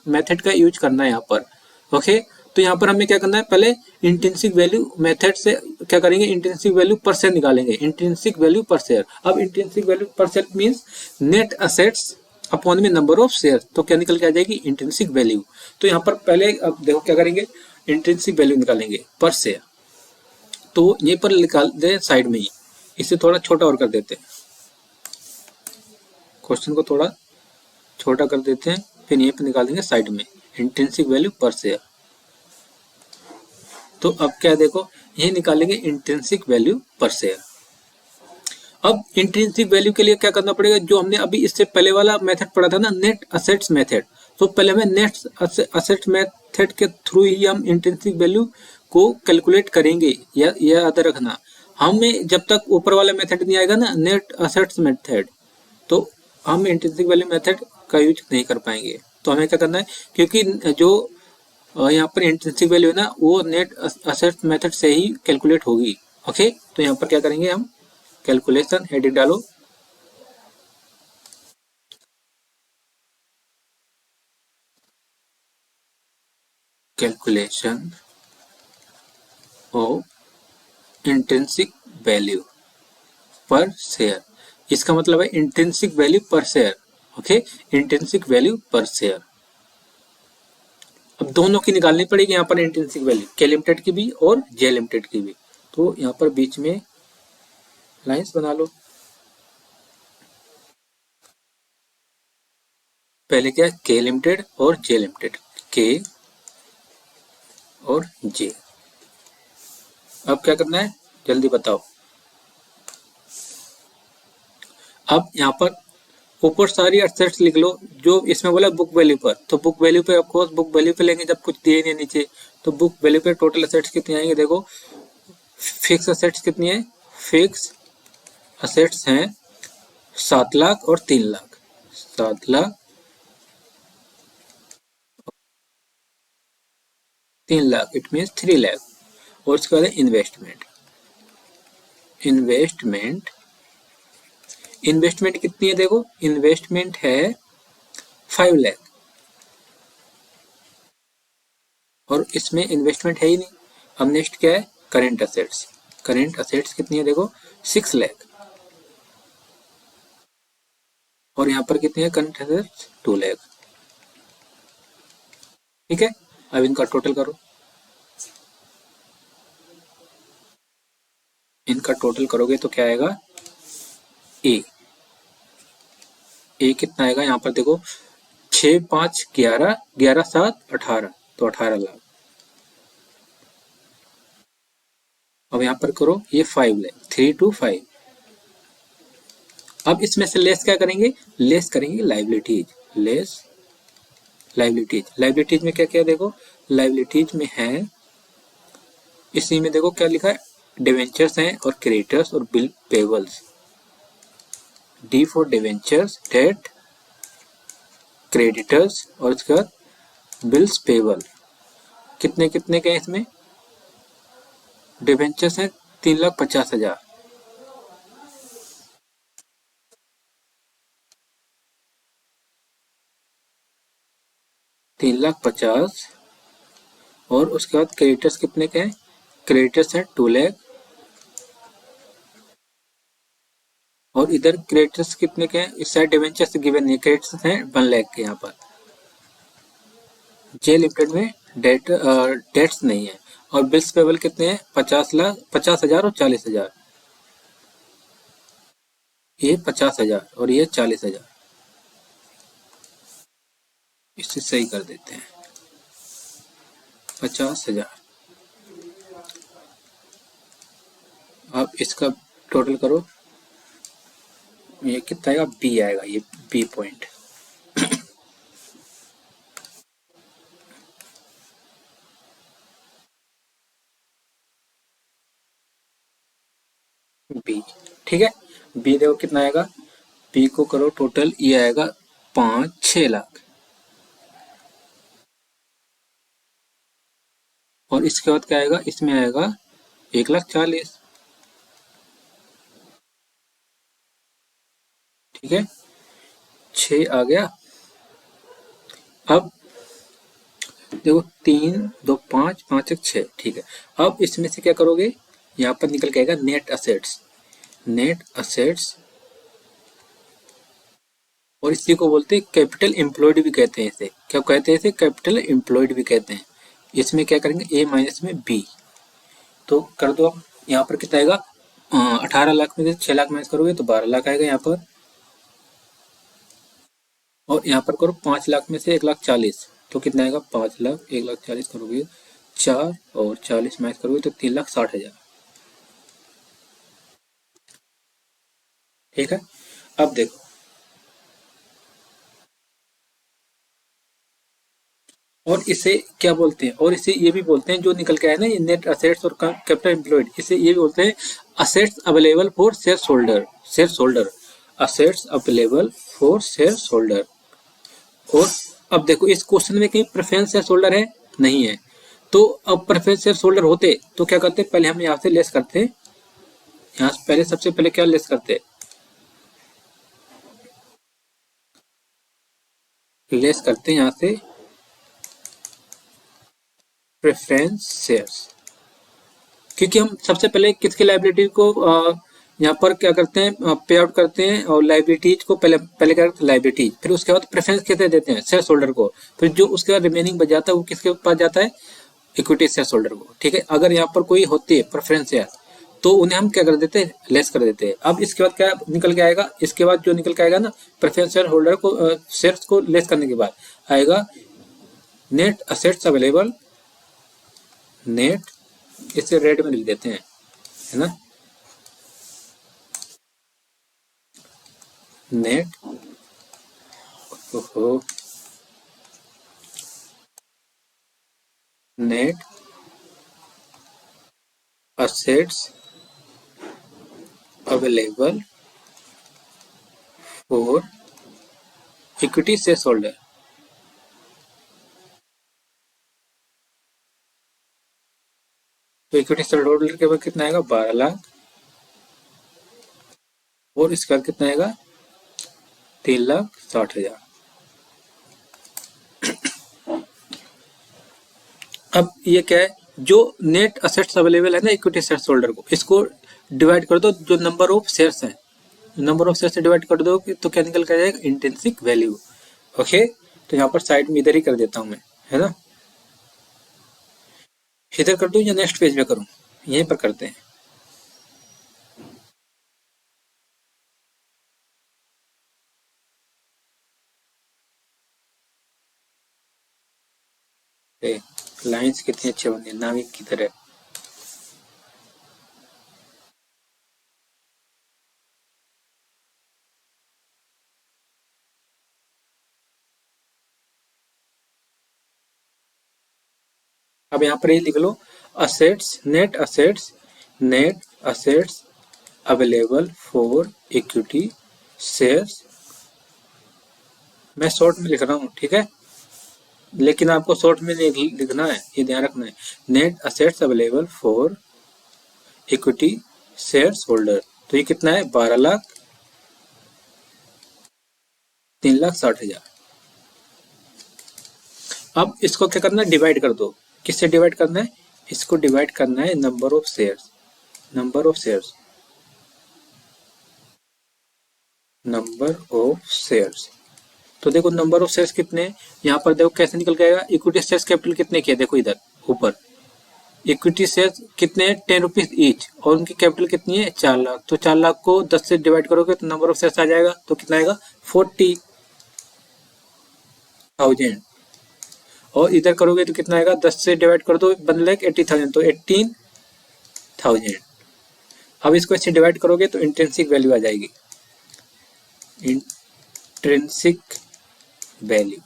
[SPEAKER 1] मेथड का यूज करना है यहाँ पर। ओके, तो यहाँ पर हमें क्या करना है, पहले इंट्रिंसिक वैल्यू मेथड से क्या करेंगे, इंट्रिंसिक वैल्यू पर शेयर निकालेंगे, इंट्रिंसिक वैल्यू पर शेयर। अब इंट्रिंसिक वैल्यू पर share means net assets upon में नंबर ऑफ शेयर, तो क्या निकल के आ जाएगी, इंट्रिंसिक वैल्यू। तो यहाँ पर पहले अब देखो क्या करेंगे, इंट्रिंसिक वैल्यू निकालेंगे पर शेयर। तो ये पर निकाल दे साइड में ही, इसे थोड़ा छोटा और कर देते हैं, क्वेश्चन को थोड़ा छोटा कर देते हैं, फिर ये पर निकाल देंगे साइड में इंट्रिंसिक वैल्यू पर शेयर। तो अब क्या देखो, ये निकालेंगे इंट्रिंसिक वैल्यू पर शेयर। अब इंट्रिंसिक वैल्यू के लिए क्या करना पड़ेगा, जो हमने अभी इससे पहले वाला मेथड पढ़ा था ना, नेट असेट्स मेथड, तो पहले हमें नेट असेट्स मेथड के थ्रू ही हम इंट्रिंसिक वैल्यू को कैलकुलेट करेंगे। यह याद रखना, हमें जब तक ऊपर वाला मेथड नहीं आएगा ना, नेट असेट्स मेथड, तो हम इंट्रिंसिक वैल्यू मेथड का यूज नहीं कर पाएंगे। तो हमें क्या करना है, क्योंकि जो यहाँ पर इंट्रिंसिक वैल्यू है ना, वो नेट असेट्स मेथड से ही कैलकुलेट होगी। ओके, तो यहाँ पर क्या करेंगे हम, कैलकुलेशन हेडिंग डालो, कैलकुलेशन ऑफ इंट्रिंसिक वैल्यू पर शेयर। इसका मतलब है इंट्रिंसिक वैल्यू पर शेयर। ओके, इंट्रिंसिक वैल्यू पर शेयर। अब दोनों की निकालनी पड़ेगी यहाँ पर इंट्रिंसिक वैल्यू, के लिमिटेड की भी और जे लिमिटेड की भी। तो यहाँ पर बीच में लाइंस बना लो। पहले क्या है, के लिमिटेड और जे लिमिटेड, के और जे। अब क्या करना है, जल्दी बताओ। अब यहाँ पर ऊपर सारी असेट्स लिख लो, जो इसमें बोला बुक वैल्यू पर, तो बुक वैल्यू पे ऑफकोर्स बुक वैल्यू पे लेंगे जब कुछ दिए नहीं नीचे, तो बुक वैल्यू पे टोटल असेट्स कितनी आएंगे, देखो फिक्स असेट्स कितनी है, फिक्स असेट्स हैं 7 लाख और 3 लाख, 7 लाख 3 लाख, इट मीन 3 लाख। और उसके बाद इन्वेस्टमेंट, इन्वेस्टमेंट इन्वेस्टमेंट कितनी है, देखो इन्वेस्टमेंट है 5 लाख, और इसमें इन्वेस्टमेंट है ही नहीं। अब नेक्स्ट क्या है, करेंट असेट्स, करेंट असेट्स कितनी है, देखो 6 लाख। और यहाँ पर कितनी है करंट एसेट्स 2 लाख। ठीक है, अब इनका टोटल करो, इनका टोटल करोगे तो क्या आएगा, ए कितना आएगा यहाँ पर देखो, 6 5 11, 11 7 18, तो 18 लाख। अब यहाँ पर करो ये 5 लाख, 3 to 5। अब इसमें से लेस क्या करेंगे, लेस करेंगे लाइबिलिटीज, लेस लाइबिलिटीज। लाइबिलिटीज में क्या क्या देखो, लाइबिलिटीज में है, इसी में देखो क्या लिखा है, डिवेंचर्स हैं और क्रेडिटर्स और bill payables. D for debentures, debt, creditors और उसके बाद बिल्स पेबल। कितने कितने के हैं इसमें, डिवेंचर्स हैं 3,50,000, $3,50,000। और उसके बाद क्रेडिटर्स कितने के हैं, क्रेडिटर्स हैं 2 लाख। और इधर क्रेडिटर्स कितने के हैं, इस साइड डिवेंचर्स गिवन नहीं, क्रेडिटर्स हैं 1 लाख के। यहाँ पर जे लिमिटेड में डेट्स नहीं है। और बिल्स पेबल कितने हैं, 50,000 और 40,000। ये 50,000 और ये 40,000। इसे सही कर देते हैं, 50,000। अब इसका टोटल करो, ये कितना आएगा, बी आएगा, ये बी पॉइंट। बी, ठीक है, बी देखो कितना आएगा, बी को करो टोटल, ये आएगा 6 लाख। और इसके बाद क्या आएगा, इसमें आएगा 1,40,000। ठीक है, 6 आ गया। अब देखो 3 2 5 5 1 6, ठीक है। अब इसमें से क्या करोगे, यहाँ पर निकल के आएगा नेट असेट्स, नेट असेट्स। और इसी को बोलते हैं कैपिटल एम्प्लॉयड भी कहते हैं, इसे क्या कहते हैं, इसे कैपिटल एम्प्लॉयड भी कहते हैं। इसमें क्या करेंगे, ए माइनस में बी, तो कर दो। अब यहाँ पर कितना आएगा, 18 लाख में से 6 लाख माइनस करोगे तो 12 लाख आएगा यहाँ पर। और यहाँ पर करो 5 लाख में से 1,40,000, तो कितना आएगा, 5 लाख, 1,40,000 करोगे 4 और 40 माइनस करोगे तो 3,60,000। ठीक है, अब देखो और इसे क्या बोलते हैं, और इसे ये भी बोलते हैं, जो निकल के आया ना ये नेट असेट्स और कैपिटल एम्प्लॉयड, इसे ये भी बोलते हैं assets available for share holder, share holder, assets available for share holder. और अब देखो इस क्वेश्चन में कहीं प्रेफरेंस शेयर होल्डर है, नहीं है। तो अब प्रेफरेंस शेयर होल्डर होते तो क्या करते, पहले हम यहाँ से लेस करते, यहाँ से पहले सबसे पहले क्या लेस करते, लेस करते हैं यहाँ से प्रेफरेंस शेयर्स, क्योंकि हम सबसे पहले किसकी लाइबिलिटी को यहाँ पर क्या करते हैं, पे आउट करते हैं। और लाइबिलिटीज को पहले पहले क्या करते हैं, लाइबिलिटीज, फिर उसके बाद प्रेफरेंस किसे देते हैं, शेयर होल्डर को। फिर जो उसके बाद रिमेनिंग बच जाता है वो किसके पास जाता है, इक्विटी शेयर होल्डर को। ठीक है, अगर यहाँ पर कोई होती है प्रेफरेंस शेयर तो उन्हें हम क्या कर देते हैं, लेस कर देते हैं। अब इसके बाद क्या निकल के आएगा, इसके बाद जो निकल के आएगा ना, प्रेफरेंस शेयर होल्डर को शेयर्स को लेस करने के बाद आएगा नेट असेट्स अवेलेबल, नेट, इसे रेड में लिख देते हैं, है ना, नेट, ओहो, net assets available for equity share holder. तो इक्विटी शेयर होल्डर के बाद कितना आएगा, 12 लाख। और इसके बाद कितना आएगा, 3,60,000। अब ये क्या है, जो नेट असेट्स अवेलेबल है ना इक्विटी शेयर होल्डर को, इसको डिवाइड कर दो जो नंबर ऑफ शेयर्स हैं, नंबर ऑफ शेयर से डिवाइड कर दो तो क्या निकल कर जाएगा, इंट्रिंसिक वैल्यू। ओके, तो यहाँ पर साइड में इधर ही कर देता हूँ मैं, है ना। इधर कर दूं या नेक्स्ट पेज पे करूं, यहीं पर करते हैं। लाइंस कितनी अच्छे बने, नाविक की तरह। अब यहाँ पर ये लिख लो, assets, net assets available for equity shares. मैं शॉर्ट में लिख रहा हूँ, ठीक है, लेकिन आपको शॉर्ट में नहीं लिखना है, ये ध्यान रखना है। Net assets available for equity shares holder, तो ये कितना है, 12,03,60,000। अब इसको क्या करना है, डिवाइड कर दो। किससे डिवाइड करना है, इसको डिवाइड करना है number of shares, number of shares, number of shares. तो देखो नंबर ऑफ शेयर्स कितने हैं, यहाँ पर देखो कैसे निकल के आएगा। इक्विटी शेयर्स कैपिटल कितने किया, देखो इधर ऊपर इक्विटी शेयर्स कितने हैं, 10 रुपीज ईच, और उनकी कैपिटल कितनी है, 4 लाख। तो 4 लाख को 10 से डिवाइड करोगे तो नंबर ऑफ शेयर्स आ जाएगा, तो कितना आएगा, 40,000। और इधर करोगे तो कितना आएगा, 10 से डिवाइड कर दो, 1,80,000, तो 18,000। अब इसको ऐसे डिवाइड करोगे तो इंट्रिंसिक वैल्यू आ जाएगी, इंट्रिंसिक वैल्यू।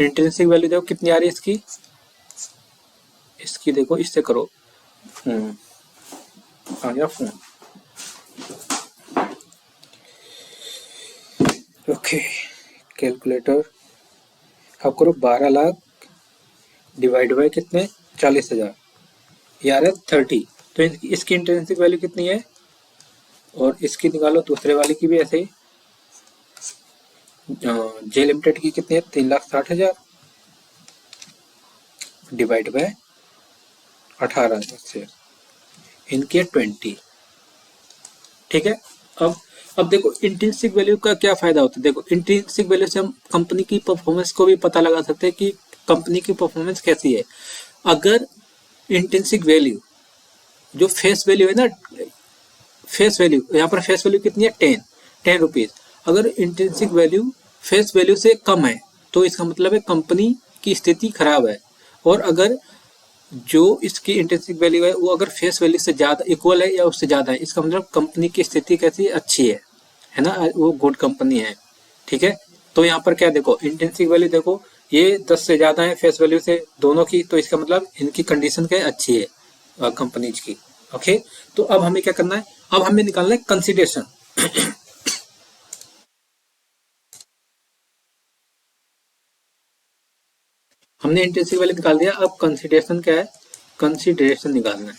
[SPEAKER 1] इंट्रिंसिक वैल्यू देखो कितनी आ रही है इसकी, इसकी देखो, इससे करो, आ गया फोन। ओके, कैलकुलेटर, अब करो 12 लाख डिवाइड बाय कितने, 40,000, यार है 30। तो इसकी इंट्रिंसिक वैल्यू कितनी है, और इसकी निकालो दूसरे वाले की भी ऐसे ही। जे लिमिटेड की कितनी है, 3,60,000 डिवाइड बाय 18,000 से, इनकी है 20। ठीक है। अब देखो इंट्रिंसिक वैल्यू का क्या फायदा होता है। देखो इंट्रिंसिक वैल्यू से हम कंपनी की परफॉर्मेंस को भी पता लगा सकते हैं कि कंपनी की परफॉर्मेंस कैसी है। अगर इंट्रिंसिक वैल्यू जो फेस वैल्यू है ना, फेस वैल्यू, यहाँ पर फेस वैल्यू कितनी है, 10 रुपीज। अगर इंट्रिंसिक वैल्यू फेस वैल्यू से कम है तो इसका मतलब है कंपनी की स्थिति खराब है। और अगर जो इसकी इंट्रिंसिक वैल्यू है वो अगर फेस वैल्यू से ज्यादा इक्वल है या उससे ज्यादा है, इसका मतलब कंपनी की स्थिति कैसी, अच्छी है ना, वो गुड कंपनी है। ठीक है। तो यहाँ पर क्या देखो, इंट्रिंसिक वैल्यू देखो ये 10 से ज्यादा है फेस वैल्यू से दोनों की, तो इसका मतलब इनकी कंडीशन क्या है, अच्छी है कंपनीज की। ओके, तो अब हमें क्या करना है, अब हमें निकालना है कंसिडरेशन। हमने इंट्रिंसिक वैल्यू निकाल दिया, अब कंसिडरेशन क्या है, कंसिडरेशन निकालना है।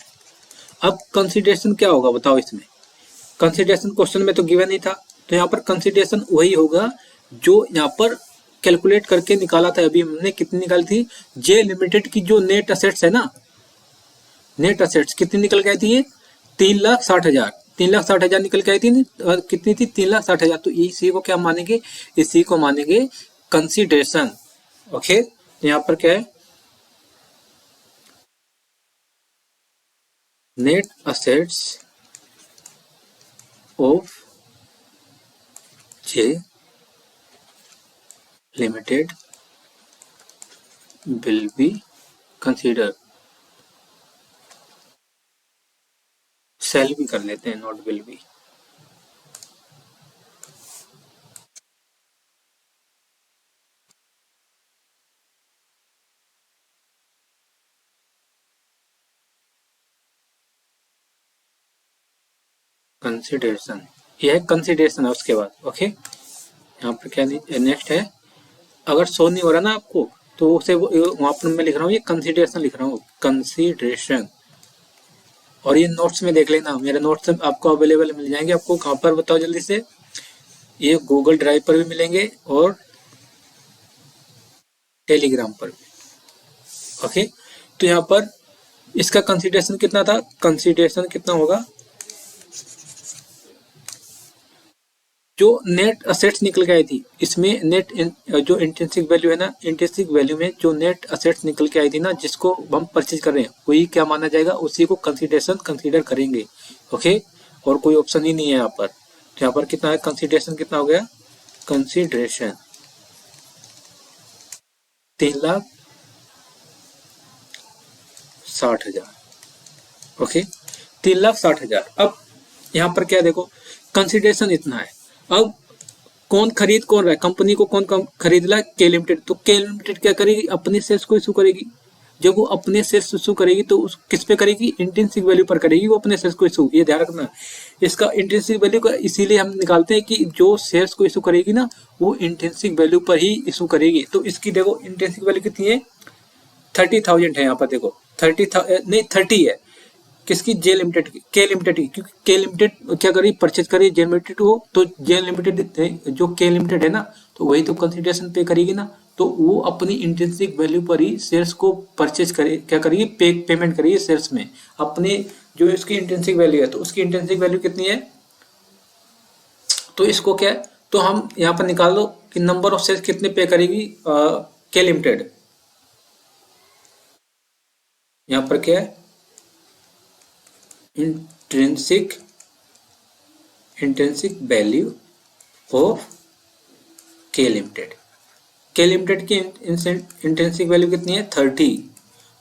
[SPEAKER 1] अब कंसिडरेशन क्या होगा बताओ, इसमें कंसिडरेशन क्वेश्चन में तो गिवन नहीं था, तो यहाँ पर कंसिडरेशन वही होगा जो यहाँ पर कैलकुलेट करके निकाला था अभी हमने। कितनी निकाली थी, जे लिमिटेड की जो नेट असेट्स है ना, नेट असेट्स कितनी निकल के आई थी, ये 3,60,000, 3,60,000 निकल के आई थी। कितनी थी, 3,60,000। तो इसी को क्या मानेंगे, इसी को मानेंगे कंसिडरेशन। ओके, तो यहाँ पर क्या है, net assets of J limited will be consider, sale भी कर लेते हैं, नॉट विल बी। कंसिडरेशन, यह है कंसिडरेशन है उसके बाद। ओके, यहाँ पर क्या नेक्स्ट है, अगर शो नहीं हो रहा ना आपको तो उसे वहां पर मैं लिख रहा हूँ, ये कंसिडरेशन लिख रहा हूँ, कंसिडरेशन। और ये नोट्स में देख लेना, मेरे नोट्स आपको अवेलेबल मिल जाएंगे। आपको कहाँ पर बताओ जल्दी से, ये गूगल ड्राइव पर भी मिलेंगे और टेलीग्राम पर भी। ओके, तो यहाँ पर इसका कंसिडरेशन कितना था, कंसिडरेशन कितना होगा, जो नेट असेट्स निकल के आई थी इसमें जो इंट्रिंसिक वैल्यू है ना, इंट्रिंसिक वैल्यू में जो नेट असेट्स निकल के आई थी ना, जिसको हम परचेज कर रहे हैं वही क्या माना जाएगा, उसी को कंसीडर करेंगे। ओके, और कोई ऑप्शन ही नहीं है यहाँ पर। तो यहाँ पर कितना है कंसीडरेशन, कितना हो गया कंसीडरेशन 3,60,000। ओके, 3,60,000। अब यहाँ पर क्या देखो कंसीडरेशन इतना है। अब कौन खरीद कौन रहा है, कंपनी को कौन खरीद रहा है, के लिमिटेड। तो के लिमिटेड क्या करेगी, अपने शेयर्स को इशू करेगी। जब वो अपने शेयर्स इशू करेगी तो उस किस पे करेगी, इंट्रिंसिक वैल्यू पर करेगी वो अपने शेयर्स को इशू। ये ध्यान रखना, इसका इंट्रिंसिक वैल्यू का इसीलिए हम निकालते हैं कि जो शेयर्स को इशू करेगी ना वो इंट्रिंसिक वैल्यू पर ही इशू करेगी। तो इसकी देखो इंट्रिंसिक वैल्यू कितनी है, 30,000 है। यहाँ पर देखो 30 है किसकी, जे लिमिटेड की, के लिमिटेड की। क्योंकि के लिमिटेड क्या करी, परचेज करी जे लिमिटेड को, तो जे लिमिटेड जो के लिमिटेड है ना तो वही तो कंसीडरेशन पे करेगी ना। तो वो अपनी इंट्रिंसिक वैल्यू पर ही शेयर्स को परचेज करे, क्या करेगी, पेमेंट करेगी शेयर्स में अपने। जो इसकी इंट्रिंसिक वैल्यू है तो उसकी इंट्रिंसिक वैल्यू कितनी है, तो इसको क्या है, तो हम यहाँ पर निकाल दो कि नंबर ऑफ शेयर्स कितने पे करेगी के लिमिटेड। यहाँ पर क्या है intrinsic value of K limited. के लिमिटेड की इंट्रिंसिक वैल्यू कितनी है 30।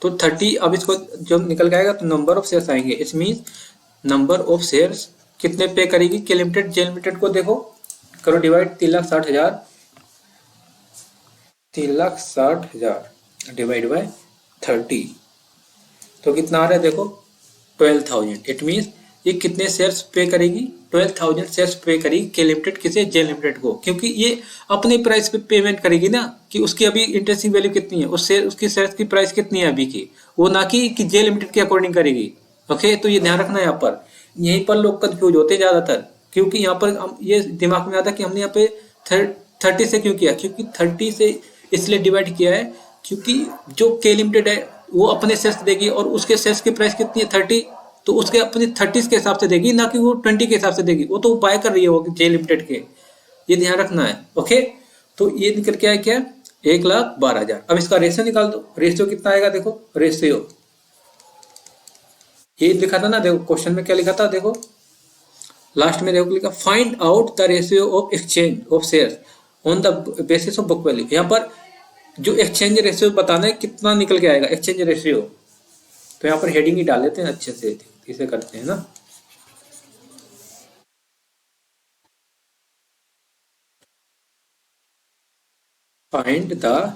[SPEAKER 1] तो 30, अब इसको जब निकल के आएगा तो नंबर ऑफ शेयर्स आएंगे। It means number of shares कितने पे करेगी के लिमिटेड, जे लिमिटेड को देखो करो डिवाइड 3,60,000 डिवाइड बाय 30 तो कितना आ रहा है देखो 12,000। इट मींस ये कितने शेयर्स पे करेगी, 12,000 शेयर्स पे करेगी के लिमिटेड, किसे, जे लिमिटेड को। क्योंकि ये अपने प्राइस पे पेमेंट करेगी ना कि उसकी अभी इंट्रिंसिक वैल्यू कितनी है, उसकी शेयर्स की प्राइस कितनी है अभी की, वो ना कि जे लिमिटेड के अकॉर्डिंग करेगी। ओके, तो ये ध्यान रखना है। यहाँ पर यहीं पर लोग कंफ्यूज होते हैं ज्यादातर, क्योंकि यहाँ पर हम ये दिमाग में आता कि हमने यहाँ पे 30 से क्यों किया, क्योंकि 30 से इसलिए डिवाइड किया है क्योंकि जो के लिमिटेड है वो अपने शेयर्स देगी और उसके शेयर्स की प्राइस कितनी है 30, तो उसके अपने 30 के हिसाब से देगी, ना कि वो 20 के हिसाब से देगी। वो तो बाय कर रही है वो जे लिमिटेड के, ये ध्यान रखना है। ओके, तो ये निकल के आया क्या 1,12,000। अब इसका रेशियो निकाल दो, रेशियो कितना आएगा देखो, रेशियो ये लिखा था ना, देखो क्वेश्चन में क्या लिखा था, देखो लास्ट में देखो लिखा find out the ratio of exchange of shares on the basis of book value. यहाँ पर जो एक्सचेंज रेशियो बताना है कितना निकल के आएगा एक्सचेंज रेशियो। तो यहाँ पर हेडिंग ही डाल देते हैं, अच्छे से इसे करते हैं ना। फाइंड द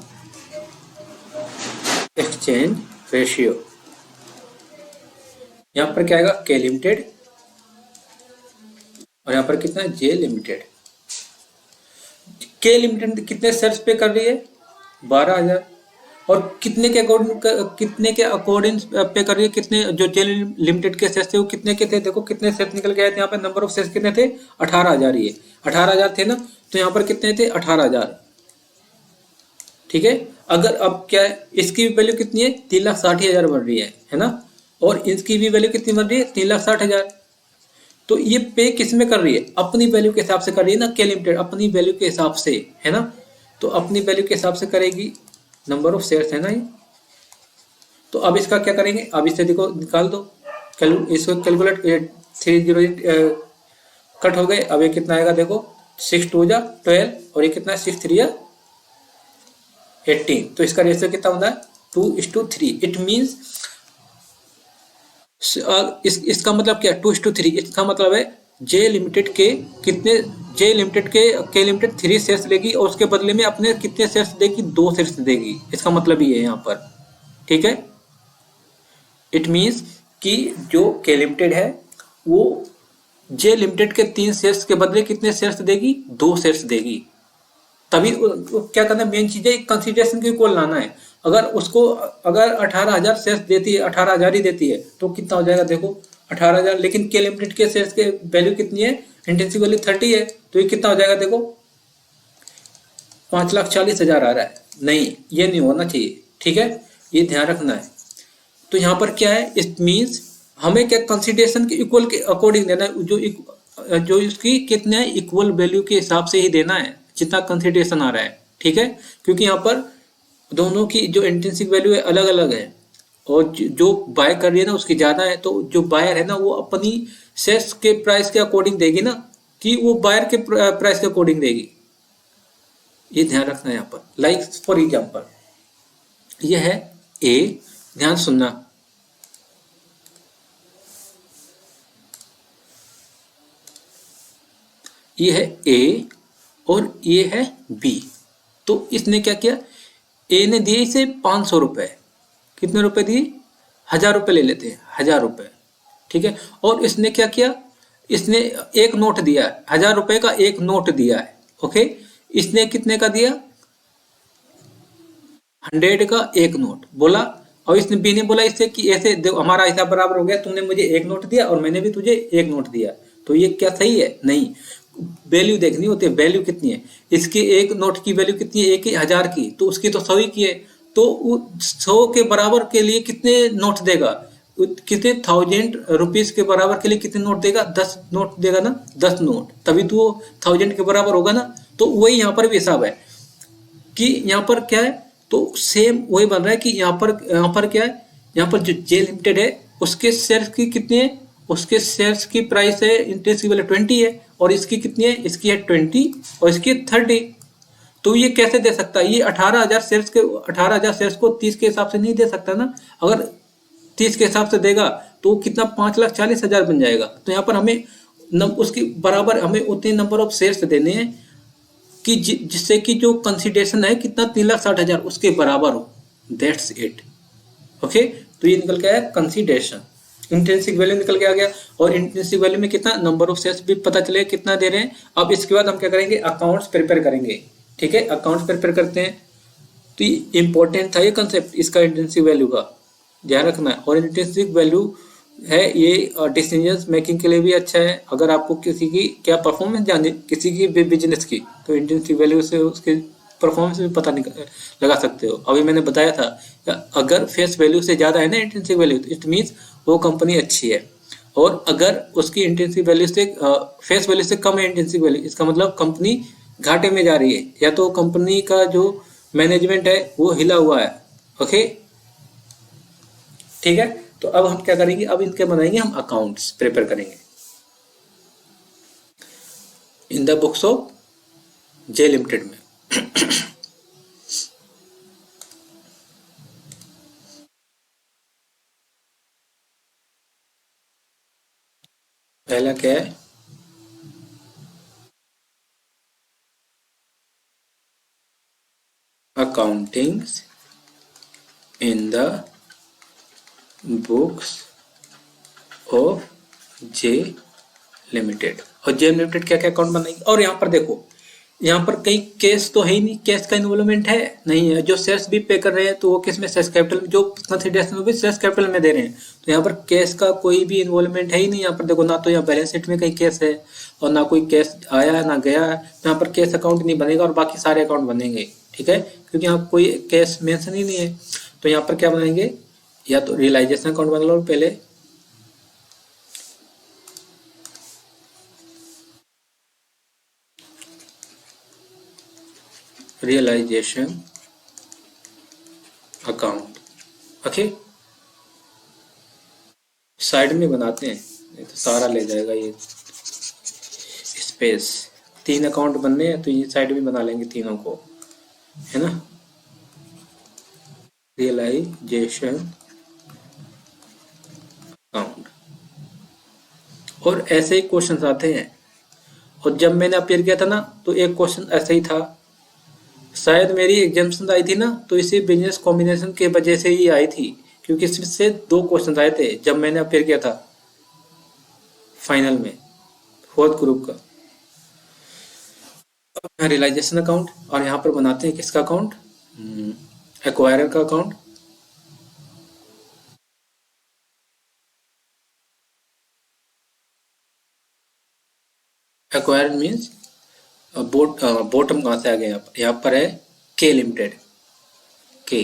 [SPEAKER 1] एक्सचेंज रेशियो, यहाँ पर क्या आएगा के लिमिटेड और यहाँ पर कितना जे लिमिटेड। के लिमिटेड कितने शेयर्स पे कर रही है 12,000 और कितने के अकॉर्डिंग पे कर रही है, कितने जो जे लिमिटेड के शेयर्स थे वो कितने के थे, देखो कितने शेयर्स निकल के आए थे यहाँ पे, नंबर ऑफ शेयर्स कितने थे 18,000। ये 18,000 थे ना, तो यहाँ पर कितने थे 18,000। ठीक है, अगर अब क्या है इसकी भी वैल्यू कितनी है 3,60,000 बन रही है ना, और इसकी भी वैल्यू कितनी बन रही है 3,60,000। तो ये पे किस में कर रही है, अपनी वैल्यू के हिसाब से कर रही है ना के लिमिटेड, अपनी वैल्यू के हिसाब से, है ना। तो अपनी वैल्यू के हिसाब से करेगी, नंबर ऑफ शेयर्स है ना ये। तो अब इसका क्या करेंगे, अब इसे देखो निकाल दो, इसको कैलकुलेट 308 कट हो गए। अब ये कितना आएगा देखो 6 2 जा 12 और ये कितना 6 3 या 18। तो इसका रेशियो कितना होता है 2:3। इट मींस इसका मतलब क्या 2:3, इसका मतलब है जे लिमिटेड के कितने, जे लिमिटेड के लिमिटेड 3 शेयर्स लेगी और उसके बदले में अपने कितने शेयर्स देगी 2 शेयर्स देगी। इसका मतलब ये है यहाँ पर, ठीक है। इट मींस कि जो के लिमिटेड है वो जे लिमिटेड के 3 शेयर्स के बदले कितने शेयर्स देगी 2 शेयर्स देगी। तभी क्या करना है, मेन चीज है कंसीडरेशन की इक्वल लाना है। अगर उसको अगर 18,000 शेयर्स देती है, 18,000 ही देती है तो कितना हो जाएगा देखो 18,000, लेकिन के लिमिटेड के शेयर्स के वैल्यू कितनी है, इंटेंसिव वैल्यू 30 है, तो ये कितना हो जाएगा देखो 5,40,000 आ रहा है। नहीं, ये नहीं होना चाहिए, ठीक है, ये ध्यान रखना है। तो यहाँ पर क्या है, इट मीन्स हमें क्या कंसीडरेशन के इक्वल के अकॉर्डिंग देना है। जो जो इसकी कितने इक्वल वैल्यू के हिसाब से ही देना है, जितना कंसिडरेशन आ रहा है, ठीक है। क्योंकि यहाँ पर दोनों की जो इंट्रिंसिक वैल्यू है अलग अलग है, और जो बाय कर रही है ना उसकी ज्यादा है, तो जो बायर है ना वो अपनी शेयर्स के प्राइस के अकॉर्डिंग देगी ना, कि वो बायर के प्राइस के अकॉर्डिंग देगी। ये ध्यान रखना है यहाँ पर। लाइक फॉर एग्जाम्पल ये है ए, ध्यान सुनना, ये है ए और ये है बी। तो इसने क्या किया, ए ने दिए इसे 500 रुपए, कितने रुपए दिए, 1000 रुपए ले लेते हैं, 1000 रुपए, ठीक है। और इसने क्या किया, इसने एक नोट दिया है, 1000 रुपए का एक नोट दिया है, ओके। इसने कितने का दिया, 100 का एक नोट बोला। और इसने बी ने बोला इससे कि ऐसे हमारा हिसाब बराबर हो गया, तुमने मुझे एक नोट दिया और मैंने भी तुझे एक नोट दिया, तो ये क्या सही है, नहीं। वैल्यू देखनी होती है, वैल्यू कितनी है, इसकी एक नोट की वैल्यू कितनी है, एक ही 1000 की, तो उसकी तो 100 ही की है, तो 100 के बराबर के लिए कितने नोट देगा, कितने 1000 रुपीज के बराबर के लिए कितने नोट देगा, 10 नोट देगा ना, 10 नोट, तभी तो वो 1000 के बराबर होगा ना। तो वही यहाँ पर भी हिसाब है कि यहाँ पर क्या है, तो सेम वही बन रहा है कि यहाँ पर क्या है, यहाँ पर जो जे लिमिटेड है उसके शेयर्स की कितनी है, उसके शेयर्स की प्राइस है इंटरेस्ट की वैल्यू 20 है, और इसकी कितनी है, इसकी है 20 और इसकी है 30। तो ये कैसे दे सकता है, ये 18,000 शेयर्स को 30 के हिसाब से नहीं दे सकता ना। अगर 30 के हिसाब से देगा तो कितना, 5,40,000 बन जाएगा। तो यहाँ पर हमें उसकी बराबर हमें उतने नंबर ऑफ शेयर्स देने हैं कि जिससे कि जो कंसिडरेशन है कितना, 3,60,000 उसके बराबर हो, दैट्स इट, ओके। तो ये निकल के आया कंसिडरेशन, इंट्रिंसिक वैल्यू निकल के आ गया। और इंट्रिंसिक वैल्यू में कितना, नंबर ऑफ शेयर्स भी पता चले कितना दे रहे हैं। अब इसके बाद हम क्या करेंगे, अकाउंट्स प्रिपेयर करेंगे, ठीक है। अकाउंट्स प्रिपेयर करते हैं, तो इम्पोर्टेंट था ये कंसेप्ट इसका, इंट्रिंसिक वैल्यू का ध्यान रखना है। और इंट्रिंसिक वैल्यू है ये डिसीजन मेकिंग के लिए भी अच्छा है। अगर आपको किसी की क्या परफॉर्मेंस जाननी, किसी की भी बिजनेस की, तो इंट्रिंसिक वैल्यू से उसके परफॉर्मेंस भी पता लगा सकते हो। अभी मैंने बताया था, अगर फेस वैल्यू से ज़्यादा है ना इंट्रिंसिक वैल्यू, तो इट मीन्स वो कंपनी अच्छी है। और अगर उसकी इंट्रिंसिक वैल्यू से फेस वैल्यू से कम है इंट्रिंसिक वैल्यू, इसका मतलब कंपनी घाटे में जा रही है, या तो कंपनी का जो मैनेजमेंट है वो हिला हुआ है, ओके, ठीक है। तो अब हम क्या करेंगे, अब इनके बनाएंगे हम अकाउंट्स प्रिपेयर करेंगे इन the books of J limited में। पहला क्या है, accounting in the books of J limited. और जे लिमिटेड क्या क्या अकाउंट बनाएगी। और यहाँ पर देखो, यहाँ पर कहीं कैश तो है ही नहीं, कैश का इन्वॉल्वमेंट है नहीं है। जो शेयर्स भी पे कर रहे हैं तो वो किस में, शेयर्स कैपिटल में, जो कंसिडरेशन भी शेयर्स कैपिटल में दे रहे हैं, तो यहाँ पर कैश का कोई भी इन्वॉल्वमेंट है ही नहीं। यहाँ पर देखो, ना तो यहाँ बैलेंस शीट में कहीं कैश है, और ना कोई कैश आया ना गया है। तो यहाँ पर कैश अकाउंट नहीं बनेगा, और बाकी सारे अकाउंट बनेंगे, ठीक है, क्योंकि यहाँ कोई कैश मेंशन ही नहीं है। तो यहाँ पर क्या बनाएंगे, या तो रियलाइजेशन अकाउंट बना लो पहले, रियलाइजेशन अकाउंट, ओके। साइड में बनाते हैं, नहीं तो सारा ले जाएगा ये स्पेस। 3 अकाउंट बनने हैं, तो ये साइड में बना लेंगे तीनों को, है ना। Realisation account. और ऐसे ही क्वेश्चंस आते हैं। और जब मैंने अपेयर किया था ना, तो एक क्वेश्चन ऐसे ही था, शायद मेरी एग्जाम्पशन आई थी ना, तो इसी बिजनेस कॉम्बिनेशन के वजह से ही आई थी, क्योंकि इससे 2 क्वेश्चन आए थे जब मैंने अपेयर किया था फाइनल में, 4th ग्रुप का। रियलाइजेशन अकाउंट, और यहाँ पर बनाते हैं किसका अकाउंट, एक्वायरर का अकाउंट। एक्वायर मीन्स बॉटम कहाँ से आ गया, यहाँ पर है के लिमिटेड, के,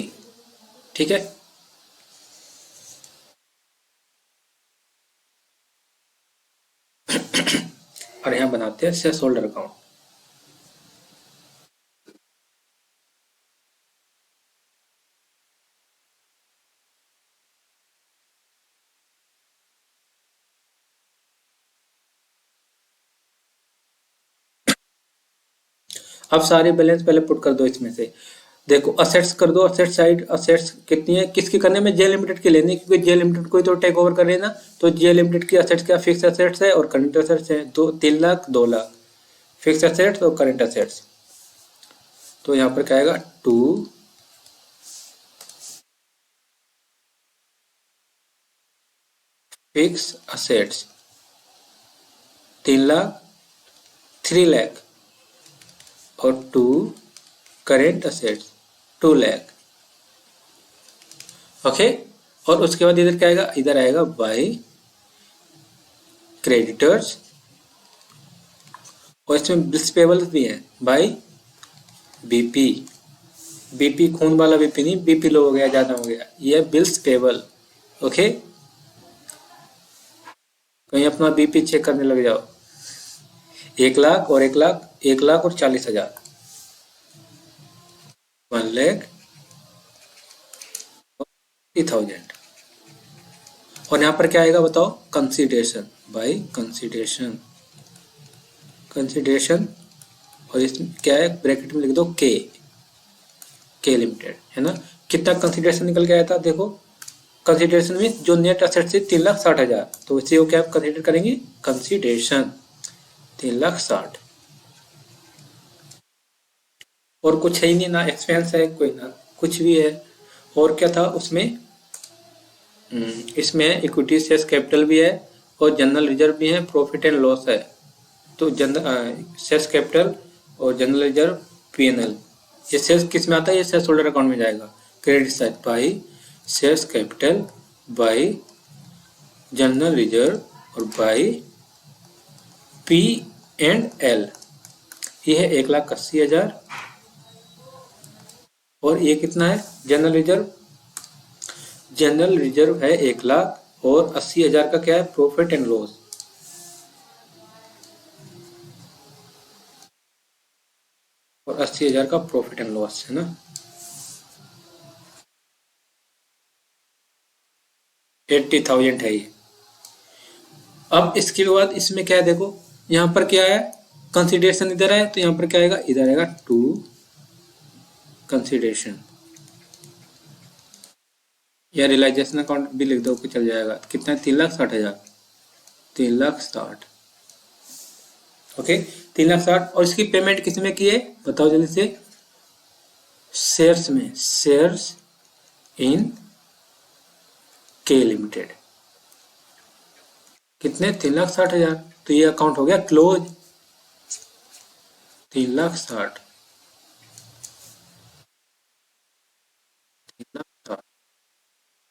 [SPEAKER 1] ठीक है। और यहाँ बनाते हैं शेयर होल्डर अकाउंट। अब सारे बैलेंस पहले पुट कर दो इसमें से। देखो असेट्स कर दो, असेट साइड असेट्स कितनी है, किसकी करने में, जे लिमिटेड की लेनी, क्योंकि जे लिमिटेड कोई तो टेक ओवर कर रहे हैं ना। तो जे लिमिटेड की असेट्स क्या, फिक्स असेट्स है और करंट असेट्स है, 3 लाख 2 लाख फिक्स असेट्स और करंट असेट्स। तो यहाँ पर क्या आएगा, 2 फिक्स असेट्स 3 लाख 3 लाख और 2 करेंट असेट्स 2 लाख। ओके। और उसके बाद इधर क्या आएगा, इधर आएगा बाय क्रेडिटर्स, और इसमें बिल्स पेबल्स भी है बाय बीपी। बीपी खून वाला बीपी नहीं, बीपी लो हो गया, ज्यादा हो गया, ये बिल्स पेबल। ओके, कहीं अपना बीपी चेक करने लग जाओ। 1 लाख और 1 लाख, 1 लाख और 40,000, 1,40,000। और यहाँ पर क्या आएगा बताओ, कंसिडरेशन बाय कंसिडरेशन, कंसिडरेशन। और इसमें क्या है, ब्रैकेट में लिख दो के लिमिटेड, है ना। कितना कंसिडरेशन निकल के आया था, देखो कंसिडरेशन में जो नेट असेट से 3,60,000, तो इसे वो क्या कंसिडर करेंगे, कंसिडरेशन 3,60,000। और कुछ है ही नहीं, ना एक्सपेंस है कोई, ना कुछ भी है। और क्या था उसमें, इसमें इक्विटी शेयर कैपिटल भी है और जनरल रिजर्व भी है, प्रॉफिट एंड लॉस है। तो जनरल शेयर कैपिटल और जनरल रिजर्व पीएनएल, ये शेयर किस में आता है, ये शेयर होल्डर अकाउंट में जाएगा। Credit side by share capital by general reserve और बाय पी एंड एल। ये है 1,80,000 और ये कितना है, जनरल रिजर्व, जनरल रिजर्व है 1,00,000 और 80,000 का क्या है, प्रॉफिट एंड लॉस। और 80,000 का प्रॉफिट एंड लॉस, है ना। 80,000 है ये। अब इसके बाद इसमें क्या है, देखो यहाँ पर क्या है, कंसिडरेशन इधर है, तो यहाँ पर क्या आएगा, इधर आएगा 2 कंसिडरेशन, या रियलाइजेशन अकाउंट भी लिख दो, चल जाएगा। कितना है, 3,60,000, 3,60,000। ओके, 3,60,000। और इसकी पेमेंट किस में की है, बताओ जल्दी से, शेयर्स में, शेयर्स इन के लिमिटेड। कितने, 3,60,000। तो ये अकाउंट हो गया क्लोज, 3,60,000।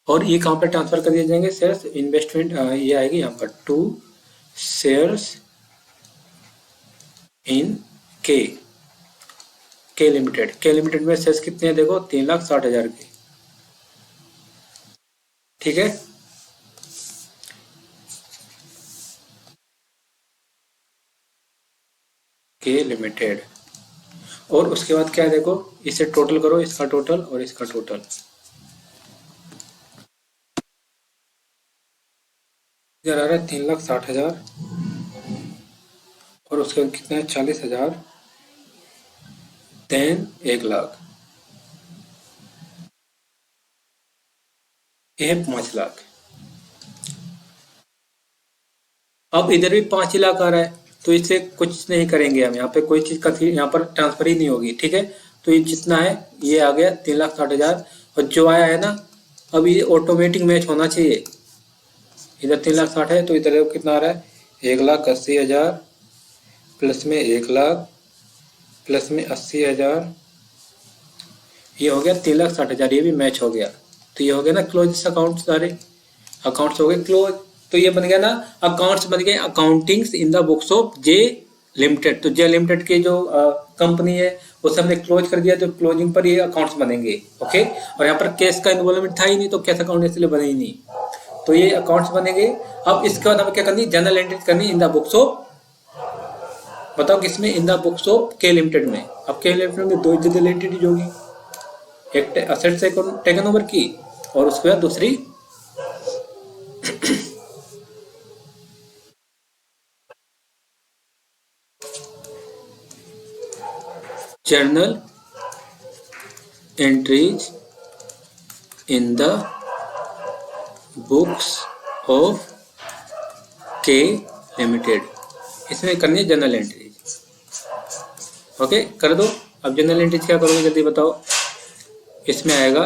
[SPEAKER 1] और ये कहाँ पर ट्रांसफर कर दिए जाएंगे, शेयर्स इन्वेस्टमेंट, ये आएगी यहाँ पर 2 शेयर्स इन के लिमिटेड। के लिमिटेड में शेयर्स कितने हैं, देखो 3,60,000 के। ठीक है, के लिमिटेड। और उसके बाद क्या है, देखो इसे टोटल करो, इसका टोटल और इसका टोटल। इधर आ रहा है 3,60,000 और उसके बाद कितना है, 40,000, देन 1,00,000, ये 5,00,000। अब इधर भी 5,00,000 आ रहा है, तो इससे कुछ नहीं करेंगे हम, यहाँ पे कोई चीज का यहाँ पर ट्रांसफर ही नहीं होगी। ठीक है, तो ये जितना है ये आ गया 3,60,000, और जो आया है ना, अब ये ऑटोमेटिक मैच होना चाहिए। इधर 3,60,000 है, तो इधर कितना आ रहा है, 1,80,000 प्लस में 1,00,000 प्लस में 80,000, ये हो गया 3,60,000, ये भी मैच हो गया। तो ये हो गया ना क्लोज अकाउंट, सारे अकाउंट्स हो गए क्लोज। तो ये बन गया ना, अकाउंट्स बन गए, accountings in the books of J limited. तो जे लिमिटेड की जो कंपनी है उसे हमने क्लोज कर दिया, तो क्लोजिंग पर ये अकाउंट्स बनेंगे। ओके, और यहाँ पर कैश का इन्वॉल्वमेंट था ही नहीं, तो कैश अकाउंट इसलिए बने ही नहीं, तो ये अकाउंट्स बनेंगे। अब इसके बाद हमें क्या करनी, जनरल एंट्रीज करनी इन द बुक्स ऑफ बताओ किसमें, इन the books of K limited में। अब के लिमिटेड में दो जनरल एंटिटीज होगी, एक असेट से टेकन ओवर की और उसके बाद दूसरी journal entries in the books of K limited, इसमें करनी है जनरल एंट्रीज। ओके कर दो। अब जनरल एंट्रीज क्या करोगे जल्दी बताओ। इसमें आएगा,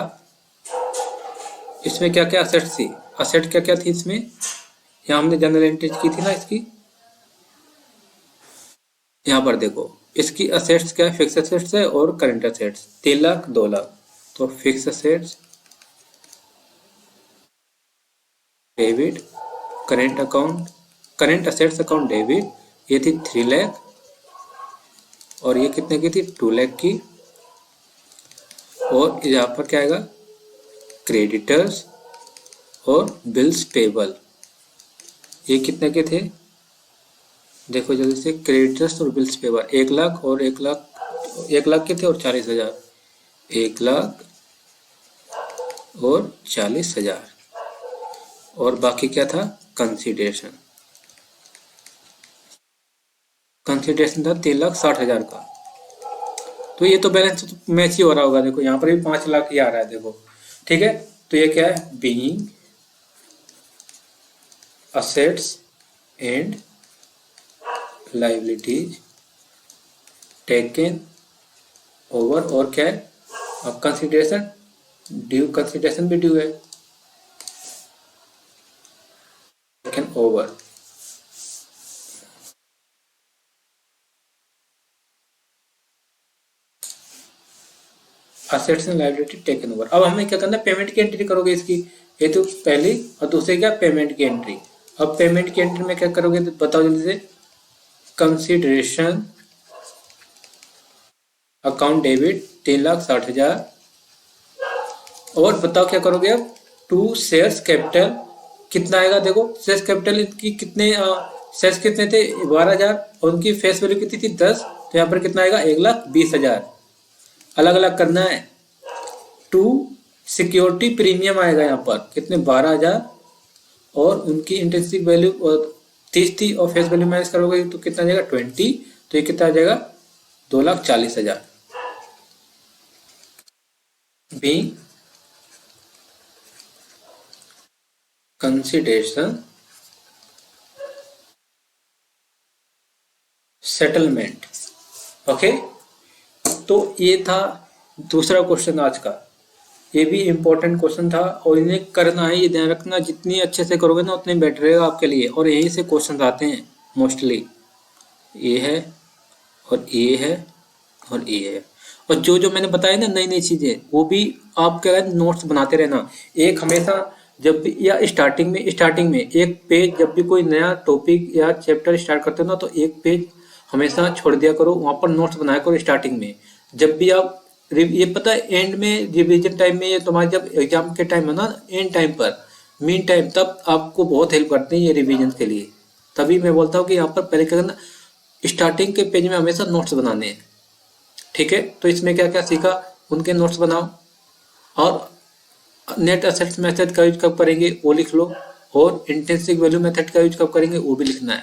[SPEAKER 1] इसमें क्या क्या असेट्स थी, असेट क्या क्या थी इसमें, यहाँ हमने जनरल एंट्रीज की थी ना इसकी, यहाँ पर देखो इसकी असेट्स क्या है, फिक्स असेट्स है और करंट असेट्स 3 लाख 2 लाख। तो fix assets debit, current account, current assets account debit, ये थी 3 लाख और ये कितने की थी 2 लाख की। और यहाँ पर क्या आएगा, क्रेडिटर्स और बिल्स पेबल, ये कितने के थे देखो जल्दी से, क्रेडिटर्स और बिल्स पेबल 1 लाख और 1 लाख, 1 लाख के थे और 40,000, 1 लाख और 40,000। और बाकी क्या था, कंसिडरेशन, कंसिडरेशन था 3,60,000 का। तो ये तो बैलेंस तो मैच ही हो रहा होगा, देखो यहाँ पर भी 5 लाख ही आ रहा है देखो, ठीक है। तो ये क्या है, being assets and liabilities taken over, और क्या है अब कंसिडरेशन ड्यू, कंसिडरेशन भी ड्यू है, taken over. Assets and liability taken over. अब हमें क्या करना है, पेमेंट की एंट्री करोगे इसकी, ये तो पहली और दूसरी क्या, पेमेंट की एंट्री। अब पेमेंट की एंट्री में क्या करोगे तो बताओ जल्दी से, कंसिडरेशन अकाउंट डेबिट 3,60,000 और बताओ क्या करोगे अब, टू शेयर्स कैपिटल कितना आएगा, देखो शेयर्स कैपिटल की कितने शेयर्स कितने थे 12,000 और उनकी फेस वैल्यू कितनी थी 10, तो यहाँ पर कितना आएगा 1,20,000, अलग अलग करना है। टू सिक्योरिटी प्रीमियम आएगा यहाँ पर कितने 12,000 और उनकी इंट्रिंसिक वैल्यू 30 थी और फेस वैल्यू माइनस करोगे तो कितना आ जाएगा 20, तो ये कितना आ जाएगा 2,40,000। Being consideration settlement. ओके, तो ये था दूसरा क्वेश्चन आज का, ये भी इम्पोर्टेंट क्वेश्चन था और इन्हें करना है, ये ध्यान रखना, जितनी अच्छे से करोगे ना उतने बेटर रहेगा आपके लिए। और यहीं से क्वेश्चन आते हैं मोस्टली, ये है और ये है और ये है। और जो जो मैंने बताया ना नई नई चीज़ें, वो भी आप क्या है नोट्स बनाते रहना। एक हमेशा जब भी या स्टार्टिंग में एक पेज, जब भी कोई नया टॉपिक या चैप्टर स्टार्ट करते हो ना तो एक पेज हमेशा छोड़ दिया करो, वहाँ पर नोट्स बनाया करो स्टार्टिंग में। जब भी आप ये पता है एंड में रिवीजन टाइम में, ये तुम्हारे जब एग्जाम के टाइम है ना एंड टाइम पर मीन टाइम, तब आपको बहुत हेल्प करते हैं ये रिवीजन के लिए। तभी मैं बोलता हूँ कि यहाँ पर पहले क्या करना, स्टार्टिंग के पेज में हमेशा नोट्स बनाने हैं, ठीक है। तो इसमें क्या क्या सीखा उनके नोट्स बनाओ, और नेट असेट्स मेथड का यूज कब करेंगे वो लिख लो, और इंट्रिंसिक वैल्यू मेथड का यूज कब करेंगे वो भी लिखना है।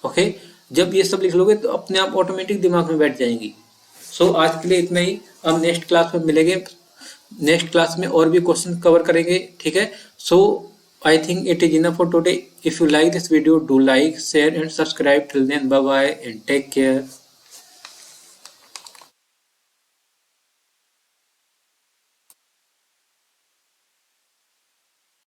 [SPEAKER 1] ओके, जब ये सब लिख लोगे तो अपने आप ऑटोमेटिक दिमाग में बैठ जाएंगी। सो आज के लिए इतना ही, अब नेक्स्ट क्लास में मिलेंगे, नेक्स्ट क्लास में और भी क्वेश्चन कवर करेंगे, ठीक है। So I think it is enough for today. If you like this video, do like, share and subscribe. Till then, bye bye and take care.